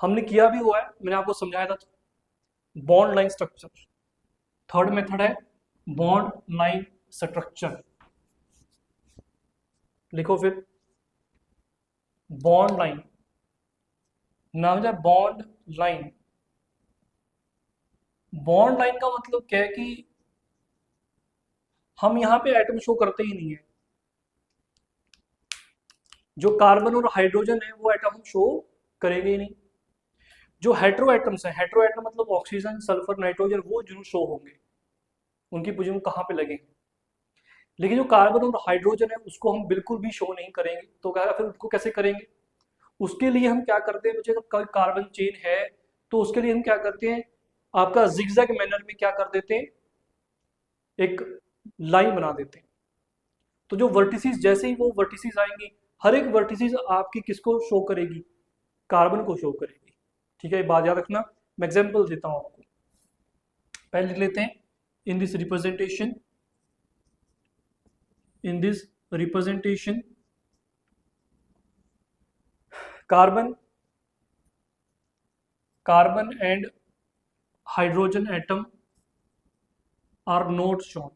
A: हमने किया भी हुआ है, मैंने आपको समझाया था, bond line structure. Third method है बॉन्ड लाइन स्ट्रक्चर। लिखो फिर, बॉन्ड लाइन, नाम है बॉन्ड लाइन। बॉन्ड लाइन का मतलब क्या है कि हम यहाँ पे एटम शो करते ही नहीं है, जो कार्बन और हाइड्रोजन है वो एटम हम शो करेंगे ही नहीं। जो हेट्रो एटम्स है, हेट्रो एटम मतलब ऑक्सीजन सल्फर नाइट्रोजन, वो जरूर शो होंगे, उनकी पोजीशन कहाँ पे लगेंगे। लेकिन जो कार्बन और हाइड्रोजन है उसको हम बिल्कुल भी शो नहीं करेंगे, तो क्या फिर उसको कैसे करेंगे? उसके लिए हम क्या करते हैं बच्चे, अगर कार्बन चेन है तो उसके लिए हम क्या करते हैं, आपका जिगजैग मैनर में क्या कर देते हैं, एक लाइन बना देते हैं। तो जो वर्टिसेस, जैसे ही वो वर्टिसेस आएंगी, हर एक वर्टिसेस आपकी किसको शो करेगी, कार्बन को शो करेगी। ठीक है, बात याद रखना। मैं एग्जांपल देता हूं आपको, पहले लिख लेते हैं, in this representation, in this representation carbon carbon and hydrogen atom are not shown,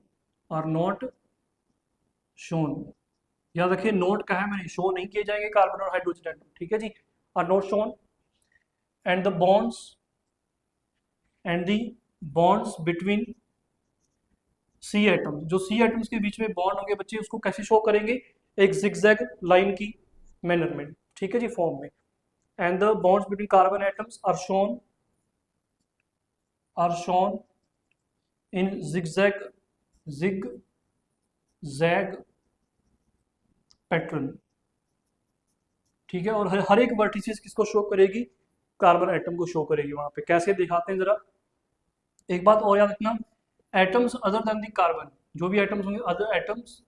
A: are not shown. याद रखिए नोट का है, मैंने शो नहीं किए जाएंगे कार्बन और हाइड्रोजन एटम, ठीक है जी, are not shown. And the bonds, and the bonds between C atoms, जो सी एटम्स के बीच में बॉन्ड होंगे बच्चे, उसको कैसे शो करेंगे, एक जिगजैग लाइन की मैनर में, ठीक है जी, फॉर्म में। And the bonds between carbon atoms are shown in zigzag pattern, ठीक है। और हर एक वर्टिसेस किसको शो करेगी, कार्बन एटम को शो करेगी। वहां पे कैसे दिखाते हैं जरा, एक बात और याद रखना, atoms other than the carbon, जो भी एटम्स होंगे, other atoms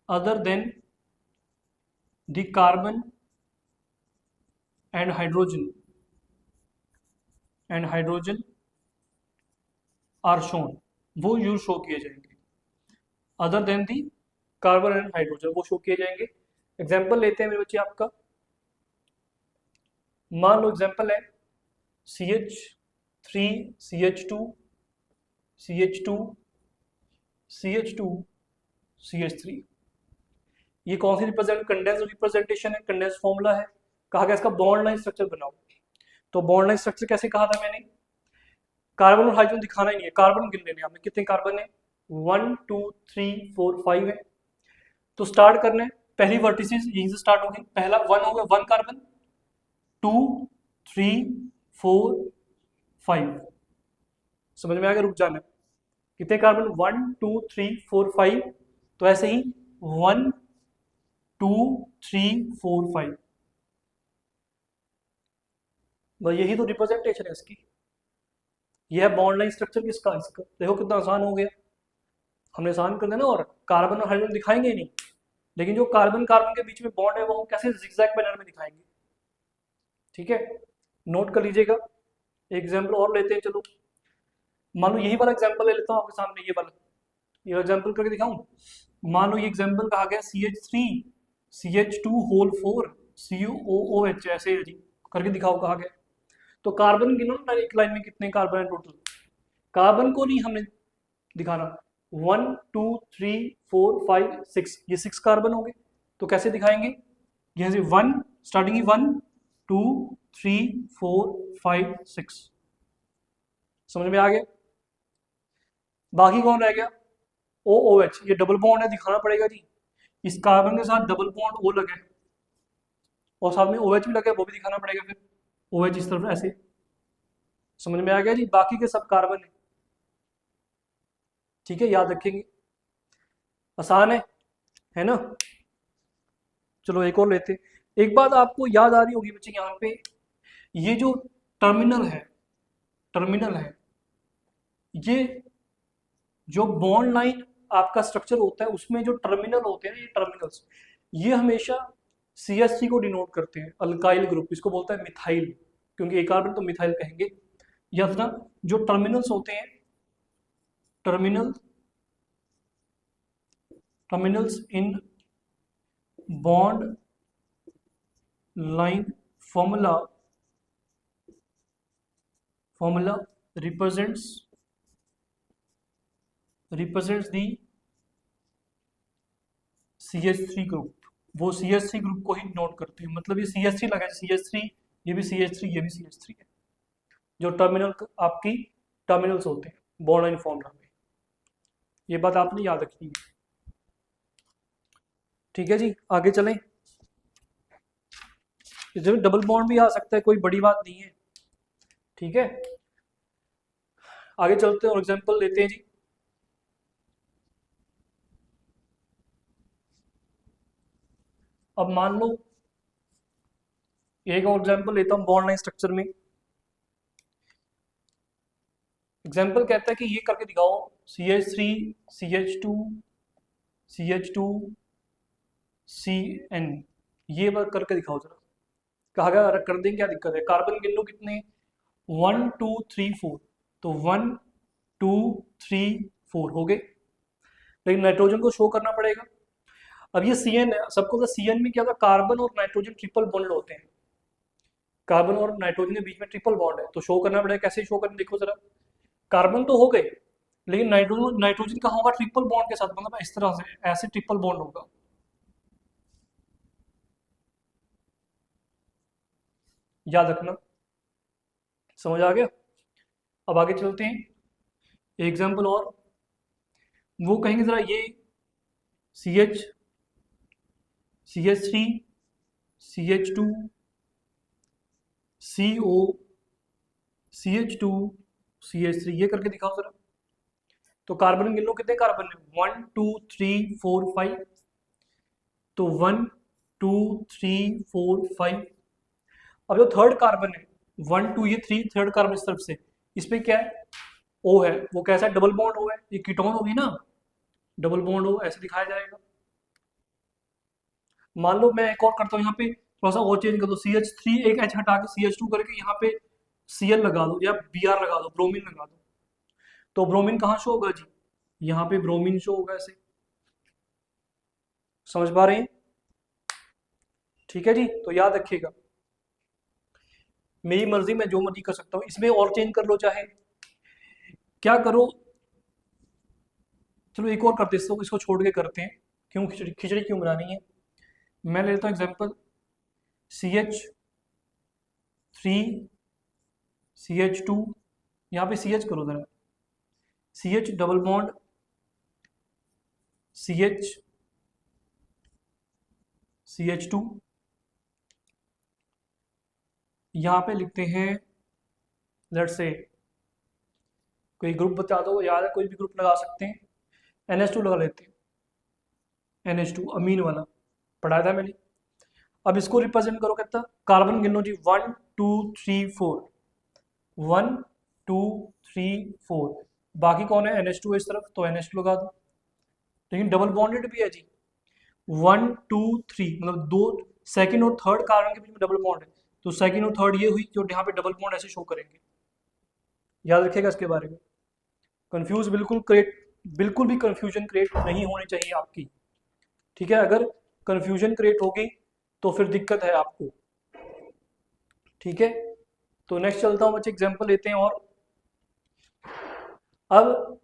A: other than the carbon and hydrogen are shown, वो यूज शो किए जाएंगे, other than the carbon and hydrogen वो शो किए जाएंगे। एग्जाम्पल लेते हैं मेरे बच्चे आपका, मान लो एग्जाम्पल है CH3 CH2 CH2 CH2 CH3। ये कौन सी कंडेंस रिप्रेजेंटेशन है, कंडेंस फॉर्मूला है। कहा गया इसका बॉन्ड लाइन स्ट्रक्चर बनाओ, तो बॉन्ड लाइन स्ट्रक्चर कैसे कहा था मैंने, कार्बन और हाइड्रोजन दिखाना ही नहीं है, कार्बन गिन लेने हमें, कितने कार्बन है, 1 2 3 4 5 है। तो स्टार्ट करना है, पहली वर्टिसेस यहीं से स्टार्ट होगी, पहला 1 हो गया, 1 कार्बन, 2 3 4 5। समझ में आ गया, रुक जाना, कितने कार्बन, 1 2 3 4 5। तो ऐसे ही 1 2 3 4 5, बस यही तो रिप्रेजेंटेशन है इसकी। यह है बॉन्ड लाइन स्ट्रक्चर किसका, इसका। देखो कितना आसान हो गया, हमने आसान कर दिया ना। और कार्बन और हाइड्रोजन दिखाएंगे ही नहीं, लेकिन जो कार्बन कार्बन के बीच में बॉन्ड है वो हम कैसे जिगजैग मैनर में दिखाएंगे। ठीक है, नोट कर लीजिएगा। एग्जाम्पल और लेते हैं, चलो मान लो यही वाला एग्जाम्पल ले लेता हूँ आपके सामने, ये एग्जाम्पल करके दिखाऊं। मान लो ये एग्जाम्पल कहा गया CH3 CH2 होल 4 CuOH, ऐसे है जी, करके दिखाओ कहा गया। तो कार्बन गिनो ना, एक लाइन में कितने कार्बन है टोटल। कार्बन को नहीं हमें दिखाना, 1 2 3 4 5 6, ये 6 कार्बन हो गए। तो कैसे दिखाएंगे, यहाँ से 1 स्टार्टिंग ही 1 2 3 4 5 6, समझ में आ गया। बाकी कौन रह गया, OOH, ये डबल बॉन्ड है, दिखाना पड़ेगा जी। इस कार्बन के साथ डबल बॉन्ड O लगे और साथ में OH भी लगे, वो भी दिखाना पड़ेगा। फिर OH इस तरफ ऐसे, समझ में आ गया जी। बाकी के सब कार्बन है, ठीक है, याद रखेंगे, आसान है ना। चलो एक और लेते। एक बात आपको याद आ रही होगी बच्चे, यहाँ पे ये जो टर्मिनल है, ये जो बॉन्ड लाइन आपका स्ट्रक्चर होता है उसमें जो टर्मिनल होते हैं, ये टर्मिनल्स, ये हमेशा CH3 को डिनोट करते हैं, अल्काइल ग्रुप, इसको बोलता है मिथाइल, क्योंकि एक कार्बन तो मिथाइल कहेंगे। या अपना जो टर्मिनल्स होते हैं, terminals in bond line formula represents the CH3 group, वो CH3 ग्रुप को ही नोट करते हैं। मतलब ये CH3 लगा है, CH3, ये भी CH3, ये भी CH3 है, जो टर्मिनल आपकी टर्मिनल्स होते हैं बॉन्ड लाइन फॉर्मूला में। ये बात आपने याद रखनी है, ठीक है जी। आगे चलें, इसमें डबल बॉन्ड भी आ सकता है, कोई बड़ी बात नहीं है, ठीक है। आगे चलते हैं और एग्जांपल लेते हैं जी। अब मान लो एक और एग्जांपल लेता हूं बॉन्ड लाइन स्ट्रक्चर में। एग्जांपल कहता है कि ये करके दिखाओ, CH3 CH2 CH2 CN, ये बात करके दिखाओ जरा। कहा गया कर दें, क्या दिक्कत है। कार्बन गिन लो कितने, 1 2 3 4, तो 1 2 3 4 हो गए, लेकिन नाइट्रोजन को शो करना पड़ेगा। अब ये CN है, सबको पता CN में क्या था, कार्बन और नाइट्रोजन ट्रिपल बॉन्ड होते हैं, कार्बन और नाइट्रोजन के बीच में ट्रिपल बॉन्ड है, तो शो करना पड़ेगा। कैसे शो करना, देखो जरा। कार्बन तो हो गए, लेकिन नाइट्रोजन कहाँ होगा, ट्रिपल बॉन्ड के साथ, मतलब इस तरह से, ऐसे ट्रिपल बॉन्ड होगा, याद रखना, समझ आ गया। अब आगे चलते हैं, एग्जाम्पल और वो कहेंगे जरा, ये CH3 CH2 CO CH2 CH3, ये करके दिखाओ जरा। तो कार्बन गिन लो कितने कार्बन है, 1 2 3 4 5, तो 1 2 3 4 5। अब जो थर्ड कार्बन है 1 2, ये 3 थर्ड कार्बन इस तरफ से, इस पे क्या है, O है, वो कैसा है, डबल बॉन्ड O है, ये कीटोन होगी ना, डबल बॉन्ड O ऐसे दिखाया जाएगा। मान लो मैं एक और करता हूँ, यहाँ पे थोड़ा सा और चेंज कर दो, CH3 एक H हटा के CH2 करके यहाँ पे Cl लगा दो या Br लगा दो, ब्रोमीन लगा दो, तो ब्रोमीन कहाँ शो होगा जी, यहाँ पे ब्रोमीन शो होगा ऐसे, समझ पा रहे हैं, ठीक है जी। तो याद रखिएगा, मेरी मर्जी, मैं जो मर्जी कर सकता हूँ, इसमें और चेंज कर लो, चाहे क्या करो। चलो एक और करते, इसको छोड़ के करते हैं, क्यों खिचड़ी क्यों बनानी है। मैं ले लेता हूँ एग्जाम्पल, CH3 CH2, यहाँ पे CH करो जरा, CH डबल बॉन्ड CH2, यहाँ पे लिखते हैं, लेट्स से कोई ग्रुप बता दो, याद है कोई भी ग्रुप लगा सकते हैं, NH2 लगा लेते हैं, NH2 अमीन वाला, पढ़ाया था मैंने। अब इसको रिप्रेजेंट करो कितना, कार्बन गिनो जी, 1 2 3 4, 1 2 3 4, बाकी कौन है NH2 इस तरफ, तो NH2 लगा दो। लेकिन डबल बॉन्डेड भी है जी, 1 2 3, मतलब दो सेकंड और थर्ड कार्बन के बीच में डबल बॉन्ड है, तो सेकंड और थर्ड ये हुई जो यहाँ पे डबल बॉन्ड ऐसे शो करेंगे। याद रखिएगा इसके बारे में। कंफ्यूज बिल्कुल भी कंफ्यूजन क्रिएट नहीं होनी चाहिए आपकी, ठीक है। अगर कंफ्यूजन क्रिएट होगी तो फिर दिक्कत है आपको, ठीक है। तो नेक्स्ट चलता हूं बच्चे, एग्जांपल लेते हैं। और अब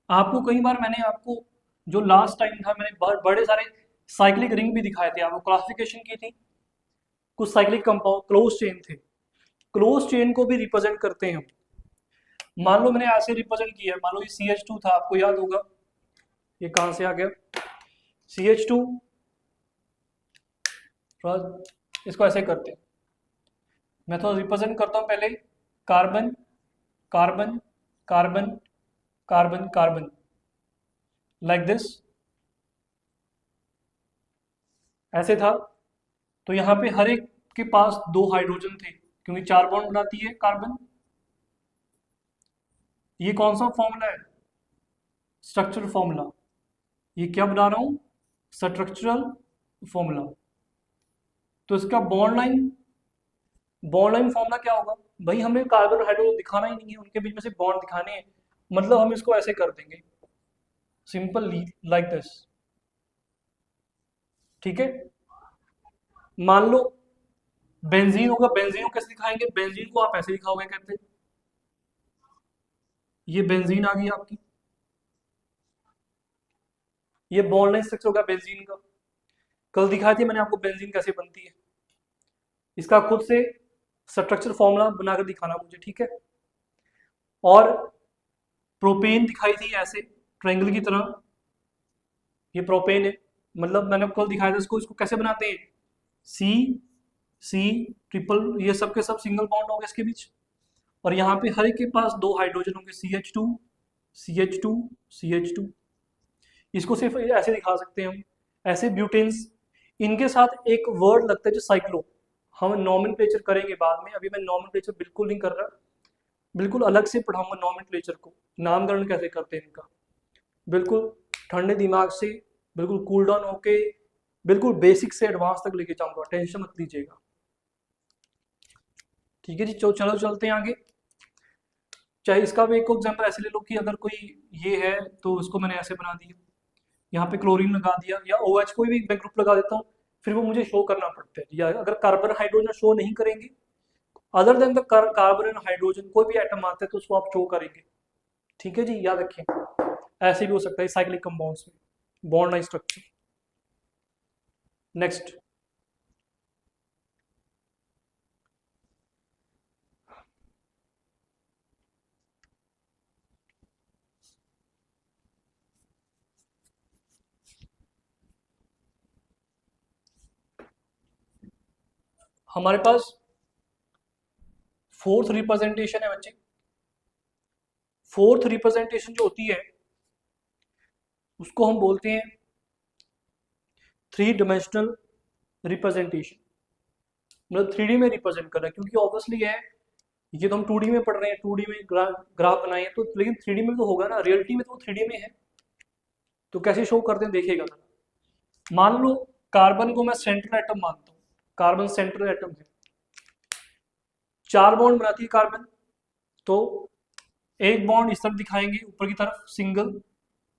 A: आपको कई बार मैंने आपको जो लास्ट टाइम था मैंने बड़े सारे साइक्लिक रिंग भी दिखाए थे, आपको क्लासिफिकेशन की थी। कुछ साइक्लिक कंपाउंड क्लोज चेन थे, क्लोज चेन को भी रिप्रेजेंट करते हैं हम। मान लो मैंने ऐसे रिप्रेजेंट किया, मान लो ये CH2 था, आपको याद होगा ये कहां से आ गया CH2, इसको ऐसे करते हैं। मैं थोड़ा रिप्रेजेंट करता हूं पहले, carbon carbon carbon carbon carbon, like this, ऐसे था। तो यहाँ पे हर एक के पास दो हाइड्रोजन थे, क्योंकि 4 बॉन्ड बनाती है कार्बन। ये कौन सा फॉर्मूला है, स्ट्रक्चरल फॉर्मूला। ये क्या बना रहा हूं, स्ट्रक्चरल फॉर्मूला। तो इसका बॉन्ड लाइन फॉर्मूला क्या होगा भाई, हमें कार्बन और हाइड्रोजन दिखाना ही नहीं है, उनके बीच में से बॉन्ड दिखाने हैं, मतलब हम इसको ऐसे कर देंगे, सिंपल लाइक दिस, ठीक है। मान लो बेंजीन होगा, बेंजीन को कैसे दिखाएंगे, बेंजीन को आप ऐसे दिखाओगे, कहते ये बेंजीन आ गई आपकी, ये बॉन्ड लाइन स्ट्रक्चर होगा बेंजीन का। कल दिखाई थी मैंने आपको बेंजीन कैसे बनती है, इसका खुद से स्ट्रक्चर फॉर्मूला बनाकर दिखाना मुझे, ठीक है। और प्रोपेन दिखाई थी ऐसे ट्रायंगल की तरह, ये प्रोपेन है, मतलब मैंने कल दिखाया था इसको कैसे बनाते हैं, सी सी ट्रिपल, ये सब के सब सिंगल बॉन्ड होंगे इसके बीच, और यहाँ पे हर एक के पास दो हाइड्रोजन होंगे, CH2 CH2 CH2। इसको सिर्फ ऐसे दिखा सकते हैं हम, ऐसे ब्यूटेन्स। इनके साथ एक वर्ड लगता है जो साइक्लो, हम नॉमेनक्लेचर करेंगे बाद में, अभी मैं नॉमेनक्लेचर बिल्कुल नहीं कर रहा, बिल्कुल अलग से पढ़ाऊंगा नॉमेनक्लेचर को, नामकरण कैसे करते हैं इनका, बिल्कुल ठंडे दिमाग से, बिल्कुल कूल डाउन होके, बिल्कुल बेसिक से एडवांस तक लेके जाऊंगा, टेंशन मत लीजिएगा, ठीक है जी। चलो चलते हैं आगे। चाहे इसका भी एक एग्जाम्पल ऐसे ले लो कि अगर कोई ये है तो इसको मैंने ऐसे बना दिया, यहाँ पे क्लोरीन लगा दिया, या OH कोई भी मैं ग्रुप लगा देता हूँ, फिर वो मुझे शो करना पड़ता है, या अगर कार्बन हाइड्रोजन शो नहीं करेंगे, other than the carbon and hydrogen कोई भी एटम आता है तो उसको आप शो करेंगे, ठीक है जी, याद रखिए। ऐसे भी हो सकता है साइक्लिक कंपाउंड्स में बॉन्ड लाइन स्ट्रक्चर। नेक्स्ट, हमारे पास फोर्थ रिप्रेजेंटेशन है बच्चे। फोर्थ रिप्रेजेंटेशन जो होती है उसको हम बोलते हैं 3 डायमेंशनल रिप्रेजेंटेशन, मतलब 3D में रिप्रेजेंट कर रहा है, क्योंकि ऑब्वियसली है ये तो हम 2D में पढ़ रहे हैं, 2D में ग्राफ बनाए हैं, तो लेकिन 3D में तो होगा ना, रियलिटी में तो 3D में है, तो कैसे शो करते हैं देखिएगा। मान लो कार्बन को मैं सेंट्रल एटम मानता हूँ, कार्बन सेंट्रल एटम है, 4 बॉन्ड बनाती है कार्बन, तो एक बॉन्ड इस तरफ दिखाएंगे ऊपर की तरफ सिंगल,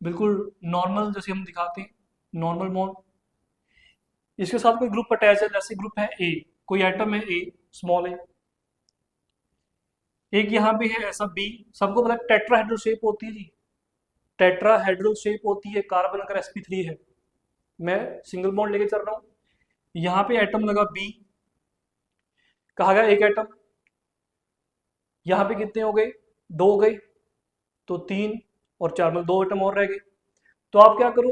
A: बिल्कुल नॉर्मल जैसे हम दिखाते हैं नॉर्मल बॉन्ड। इसके साथ कोई ग्रुप अटैच है, जैसे ग्रुप है A, कोई एटम है A, स्मॉल a, एक यहाँ पे है ऐसा B, सबको पता है टेट्राहेड्रल शेप होती है जी, टेट्राहेड्रल शेप होती है कार्बन अगर sp3 है, मैं सिंगल बॉन्ड लेके चल रहा हूँ, यहाँ पे एटम लगा B, कहा गया एक एटम, यहाँ पे कितने हो गए, 2 हो गए, तो 3 और 4 में 2 एटम और रह गए। तो आप क्या करो,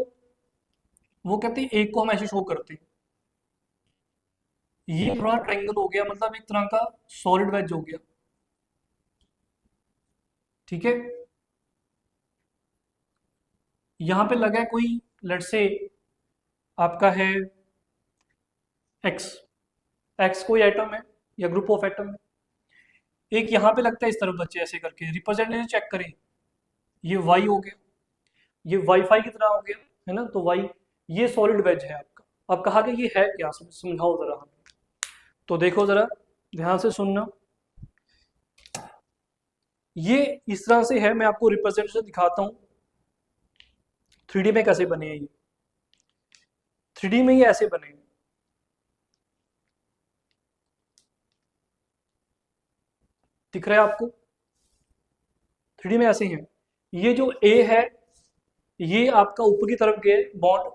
A: वो कहते हैं एक को हम ऐसे शो करते हैं, ये पूरा ट्रायंगल हो गया, मतलब एक तरह का सॉलिड वेज हो गया, ठीक है। यहाँ पे लगा है कोई, लेट्स से आपका है एक्स, एक्स कोई एटम है, या ग्रुप ऑफ एटम में। एक यहाँ पे लगता है इस तरफ बच्चे, ऐसे करके रिप्रेजेंटेशन चेक करें, ये वाई हो गया, ये वाईफाई की तरह हो गया, है ना, तो वाई, ये सॉलिड वेज है आपका। अब कहा कि ये है क्या, समझाओ जरा हमें। तो देखो जरा ध्यान से सुनना, ये इस तरह से है, मैं आपको रिप्रेजेंटेशन दिखाता हूँ 3D में कैसे बने हैं ये। 3D में ये ऐसे बने हैं, दिख रहा है आपको, 3D में ऐसे हैं। ये जो ए है, ये आपका ऊपर की तरफ गए बॉन्ड,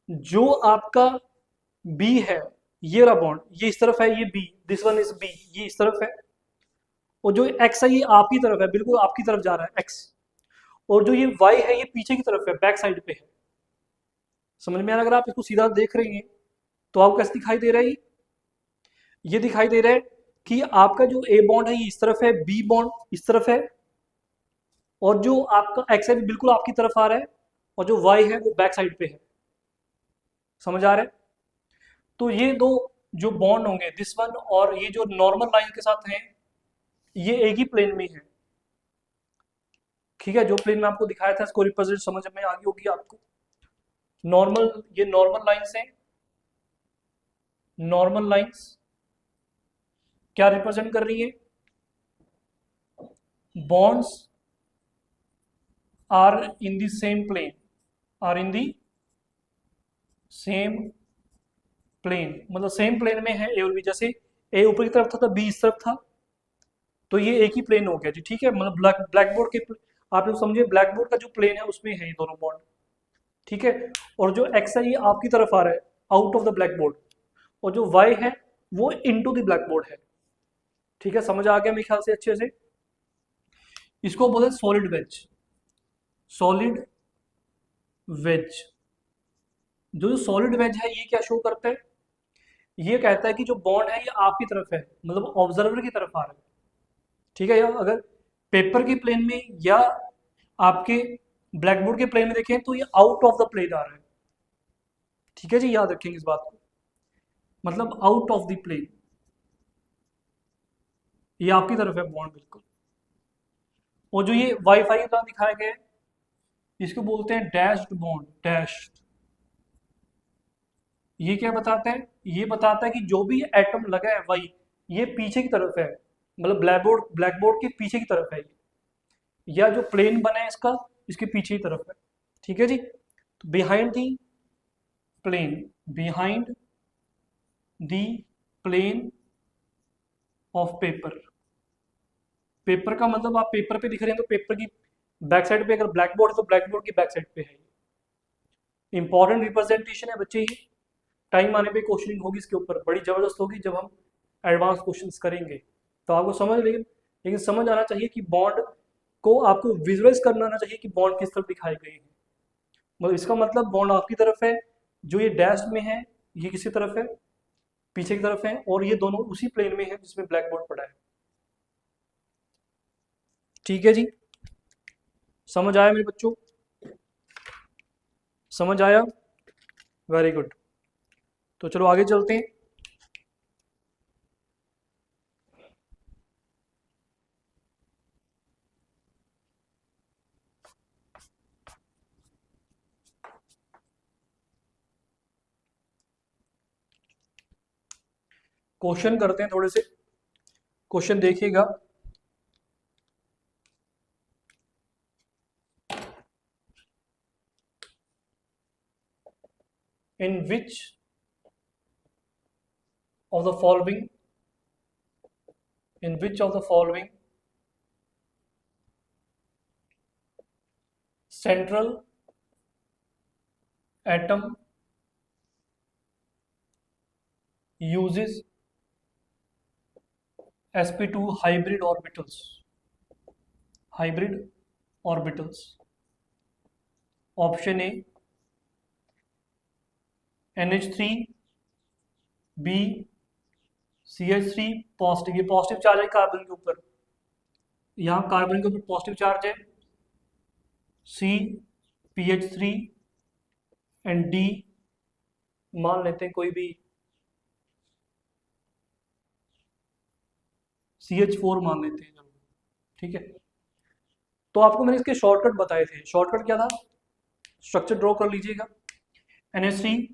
A: जो आपका बी है, ये रहा बॉन्ड, ये इस तरफ है, ये B, this one is B, ये इस तरफ है। और जो एक्स है ये आपकी तरफ है, बिल्कुल आपकी तरफ जा रहा है एक्स। और जो ये वाई है ये पीछे की तरफ है, बैक साइड पे है। समझ में आ रहा है? अगर आप इसको सीधा देख रहे हैं तो आपको कैसे दिखाई दे रहा है, ये दिखाई दे रहा है कि आपका जो ए बॉन्ड है ये इस तरफ है, बी बॉन्ड इस तरफ है, और जो आपका एक्स है बिल्कुल आपकी तरफ आ रहा है, और जो वाई है वो बैक साइड पे है। समझ आ रहा है? तो ये दो जो बॉन्ड होंगे, दिस वन और ये जो नॉर्मल लाइन के साथ हैं, ये एक ही प्लेन में है। ठीक है, जो प्लेन में आपको दिखाया था इसको रिप्रेजेंट समझ में आ गई होगी आपको। नॉर्मल, ये नॉर्मल लाइंस हैं। नॉर्मल लाइंस क्या रिप्रेजेंट कर रही है? Bonds are in the same plane, are in the same plane, मतलब सेम प्लेन में है ए और बी। जैसे ए ऊपर की तरफ था तो बी इस तरफ था, तो ये एक ही प्लेन हो गया जी। ठीक है, मतलब ब्लैक बोर्ड के, आप लोग समझे, ब्लैक बोर्ड का जो प्लेन है उसमें है ये दोनों बॉन्ड। ठीक है, और जो एक्स है ये आपकी तरफ आ रहा है, out of the black board, और जो वाई है वो इनटू द ब्लैक बोर्ड है। ठीक है, समझ आ गया मेरे ख्याल से अच्छे से। इसको बोले सॉलिड वेज। सॉलिड वेज, जो सॉलिड वेज है ये क्या शो करता है? ये कहता है कि जो बॉन्ड है ये आपकी तरफ है, मतलब ऑब्जर्वर की तरफ आ रहा है। ठीक है, या अगर पेपर के प्लेन में या आपके ब्लैक बोर्ड के प्लेन में देखें तो ये आउट ऑफ द प्लेन आ रहा है। ठीक है जी, याद रखेंगे इस बात को, मतलब आउट ऑफ द प्लेन, ये आपकी तरफ है बॉन्ड बिल्कुल। और जो ये वाईफाई का दिखाया गया है इसको बोलते हैं डैश्ड बॉन्ड, डैश्ड। ये क्या बताता है? ये बताता है कि जो भी एटम लगा है वाई, ये पीछे की तरफ है, मतलब ब्लैक बोर्ड के पीछे की तरफ है ये, या जो प्लेन बना है इसका, इसके पीछे की तरफ है। ठीक है जी, तो behind the plane, behind the plane of paper. Paper का मतलब आप पेपर पे दिख रहे हैं तो पेपर की बैक साइड पे, अगर ब्लैक बोर्ड है तो ब्लैक बोर्ड की बैक साइड पे है। इंपॉर्टेंट रिप्रेजेंटेशन है बच्चे ये, टाइम आने पे क्वेश्चनिंग होगी इसके ऊपर, बड़ी जबरदस्त होगी जब हम एडवांस क्वेश्चंस करेंगे। तो आपको समझ, लेकिन समझ आना चाहिए कि बॉन्ड को आपको विजुअलाइज करना आना चाहिए कि बॉन्ड किस तरफ दिखाए गए हैं। मतलब इसका मतलब बॉन्ड आपकी तरफ है, जो ये डैश में है ये किसी तरफ है, पीछे की तरफ है, और ये दोनों उसी प्लेन में है जिसमें ब्लैक बोर्ड पड़ा है। ठीक है जी, समझ आया मेरे बच्चों? समझ आया, वेरी गुड। तो चलो आगे चलते हैं। क्वेश्चन करते हैं थोड़े से, क्वेश्चन देखिएगा। In which of the following, in which of the following central atom uses sp2 hybrid orbitals? Hybrid orbitals. Option A NH3, B CH3 positive, ये पॉजिटिव चार्ज है कार्बन के ऊपर, यहाँ कार्बन के ऊपर पॉजिटिव चार्ज है, C PH3 and D मान लेते हैं कोई भी CH4 मान लेते हैं, चलो ठीक है। तो आपको मैंने इसके शॉर्टकट बताए थे। शॉर्टकट क्या था? स्ट्रक्चर ड्रॉ कर लीजिएगा। NH3,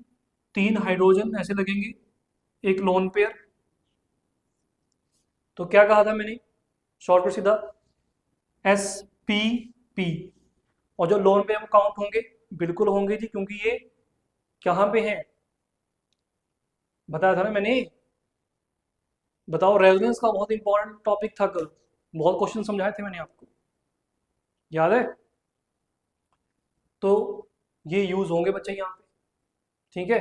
A: 3 हाइड्रोजन ऐसे लगेंगे, एक लोन पेयर। तो क्या कहा था मैंने? शॉर्टकट सीधा spp। और जो लोन पेयर काउंट होंगे, बिल्कुल होंगे जी, क्योंकि ये कहाँ पे हैं बताया था ना मैंने। बताओ, रेजोनेंस का बहुत इंपॉर्टेंट टॉपिक था कल, बहुत क्वेश्चन समझाए थे मैंने आपको, याद है? तो ये यूज होंगे बच्चे यहाँ पे, ठीक है,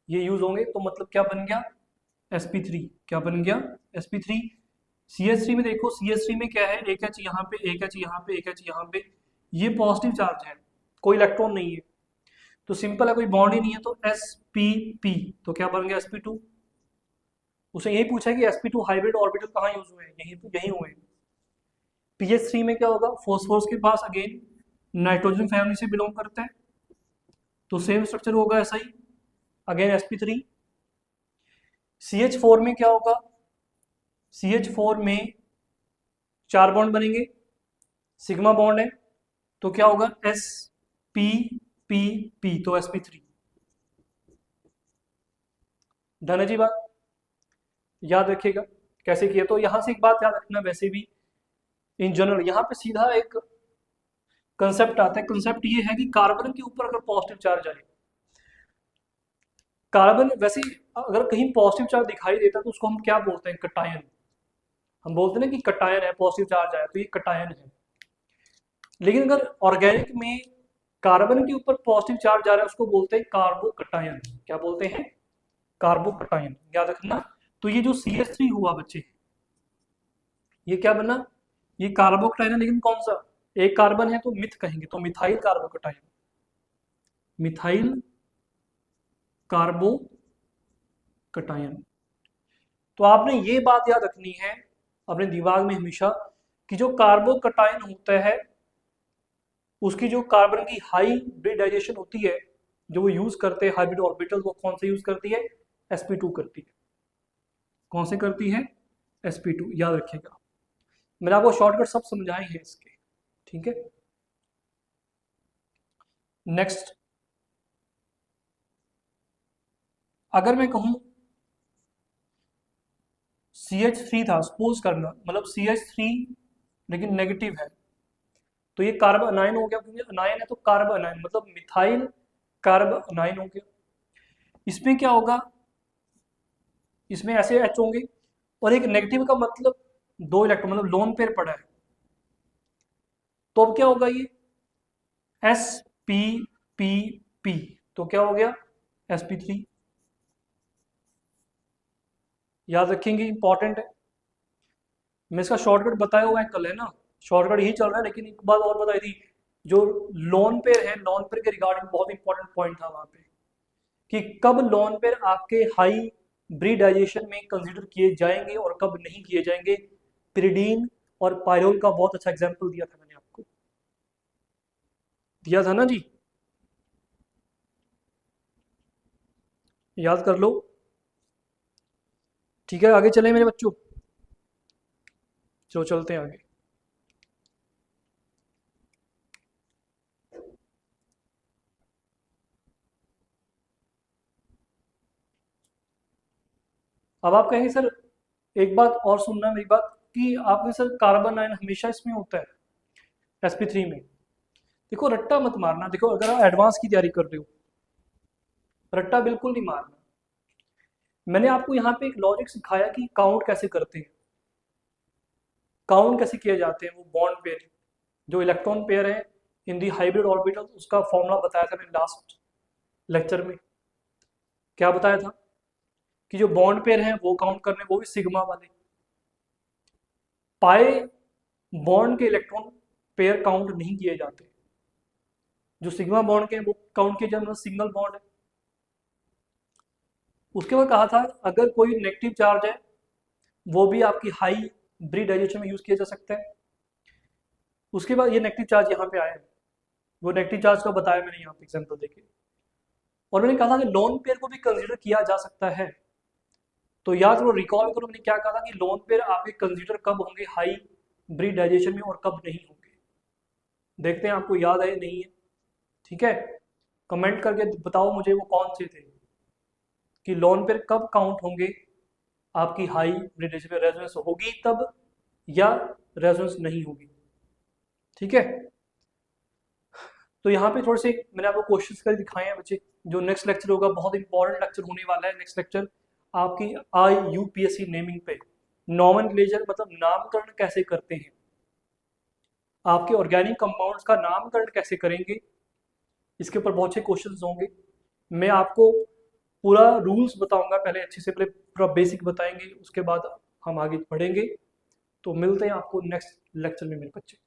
A: ये यूज होंगे। तो मतलब क्या बन गया? sp3। क्या बन गया? sp3। CH3 में देखो, CH3 में क्या है? एक एच यहाँ पे, एक एच यहाँ पे, एक एच यहाँ पे, ये पॉजिटिव चार्ज है, कोई इलेक्ट्रॉन नहीं है, तो सिंपल है, कोई बॉन्ड ही नहीं है, तो spp। तो क्या बन गया? sp2। उसे यही पूछा है कि sp2 हाइब्रिड ऑर्बिटल कहाँ यूज हुए हैं, यही हुए हैं। pH3 में क्या होगा? फॉस्फोरस के पास अगेन नाइट्रोजन फैमिली से बिलोंग करता है, तो सेम स्ट्रक्चर होगा ऐसा ही, अगेन sp3। CH4 में क्या होगा? CH4 में 4 बॉन्ड बनेंगे, सिग्मा बॉन्ड है, तो क्या होगा? spp, तो sp3। डन है जी बात? याद रखिएगा कैसे किया। तो यहां से एक बात याद रखना, वैसे भी इन जनरल यहाँ पे सीधा एक कंसेप्ट आता है। कंसेप्ट ये है कि कार्बन के ऊपर अगर पॉजिटिव चार्ज आए, कार्बन वैसे अगर कहीं पॉजिटिव चार्ज दिखाई देता है तो उसको हम क्या बोलते हैं? कटायन। हम बोलते हैं ना कि कटायन है, पॉजिटिव चार्ज आया तो ये कटायन है। लेकिन अगर ऑर्गेनिक में कार्बन के ऊपर पॉजिटिव चार्ज आ रहा है, उसको बोलते हैं कार्बोकटायन। क्या बोलते हैं? कार्बोकटायन, याद रखना। तो ये जो CH3 हुआ बच्चे, ये क्या बना? ये कार्बोकटायन है, लेकिन कौन सा? एक कार्बन है तो मिथ कहेंगे, तो मिथाइल कार्बोकटायन, मिथाइल कार्बोकटायन। तो आपने ये बात याद रखनी है अपने दिमाग में हमेशा, कि जो कार्बोकटायन होता है उसकी जो कार्बन की हाइब्रिडाइजेशन होती है, जो वो यूज करते हैं हाइब्रिड ऑर्बिटल, वो कौन से यूज करती है? sp2 करती है। कौन से करती है? sp2, याद रखिएगा। मैंने आपको शॉर्टकट सब समझाए हैं इसके, ठीक है। नेक्स्ट, अगर मैं कहूं CH3 था, सपोज करना, मतलब CH3 लेकिन नेगेटिव है, तो ये कार्ब अनायन हो गया, क्योंकि अनायन है तो कार्ब अनायन, मतलब मिथाइल कार्ब अनायन हो गया। इसमें क्या होगा? इसमें ऐसे H होंगे, और एक नेगेटिव का मतलब 2 इलेक्ट्रॉन, मतलब लोन पेयर पड़ा है, तो अब क्या होगा? ये spp, तो क्या हो गया? sp3। याद रखेंगे, इंपॉर्टेंट है। मैं इसका शॉर्टकट बताया हुआ है कल, है ना, शॉर्टकट यही चल रहा है। लेकिन एक बात और बताई थी, जो लोन पेयर है, लोन पेयर के रिगार्डिंग बहुत इंपॉर्टेंट पॉइंट था वहां पे, कि कब लोन पेयर आपके हाई ब्रीडाइजेशन में कंसिडर किए जाएंगे और कब नहीं किए जाएंगे। पिरिडीन और पायरोल का बहुत अच्छा एग्जाम्पल दिया था मैंने आपको, दिया था ना जी, याद कर लो। ठीक है, आगे चले मेरे बच्चों, चलो चलते हैं आगे। अब आप कहेंगे सर, एक बात और सुनना मेरी बात, कि आपने सर कार्बन आयन हमेशा इसमें होता है sp3 में। देखो रट्टा मत मारना, देखो अगर आप एडवांस की तैयारी कर रहे हो, रट्टा बिल्कुल नहीं मारना। मैंने आपको यहाँ पे एक लॉजिक सिखाया कि काउंट कैसे करते हैं, काउंट कैसे किए जाते हैं वो बॉन्ड पेयर, जो इलेक्ट्रॉन पेयर है इन दी हाइब्रिड ऑर्बिटल, उसका फॉर्मूला बताया था मैंने लास्ट लेक्चर में। क्या बताया था? कि जो बॉन्ड पेयर हैं वो काउंट करने, वो भी सिग्मा वाले। पाए बॉन्ड के इलेक्ट्रॉन पेयर काउंट नहीं किए जाते, जो सिग्मा बॉन्ड के हैं वो काउंट किए जाते, सिंगल बॉन्ड है। उसके बाद कहा था अगर कोई नेगेटिव चार्ज है, वो भी आपकी हाई ब्रीडाइजेशन में यूज किया जा सकता है। उसके बाद ये नेगेटिव चार्ज यहाँ पे आया है, वो नेगेटिव चार्ज का बताया मैंने यहाँ पे एग्जाम्पल देके। और मैंने कहा था कि लोन पेयर को भी कंसिडर किया जा सकता है, तो याद करो, रिकॉल करो, मैंने क्या कहा था कि लोन पेयर आपके कंसीडर कब होंगे हाइब्रिडाइजेशन में और कब नहीं होंगे। देखते हैं आपको याद है नहीं है। ठीक है, कमेंट करके बताओ मुझे वो कौन से थे कि लोन पेयर कब काउंट होंगे आपकी हाइब्रिडाइजेशन में, रेजोनेंस होगी तब या रेजोनेंस नहीं होगी। ठीक है, तो यहाँ पे थोड़े से मैंने आपको क्वेश्चंस कर दिखाए हैं बच्चे। जो नेक्स्ट लेक्चर होगा बहुत इंपॉर्टेंट लेक्चर होने वाला है। नेक्स्ट लेक्चर आपकी IUPAC नेमिंग पे, नॉमेनक्लेचर मतलब नामकरण कैसे करते हैं, आपके ऑर्गेनिक कंपाउंड्स का नामकरण कैसे करेंगे, इसके ऊपर बहुत से क्वेश्चंस होंगे। मैं आपको पूरा रूल्स बताऊंगा, पहले अच्छे से पहले पूरा बेसिक बताएंगे, उसके बाद हम आगे बढ़ेंगे। तो मिलते हैं आपको नेक्स्ट लेक्चर में मेरे बच्चे।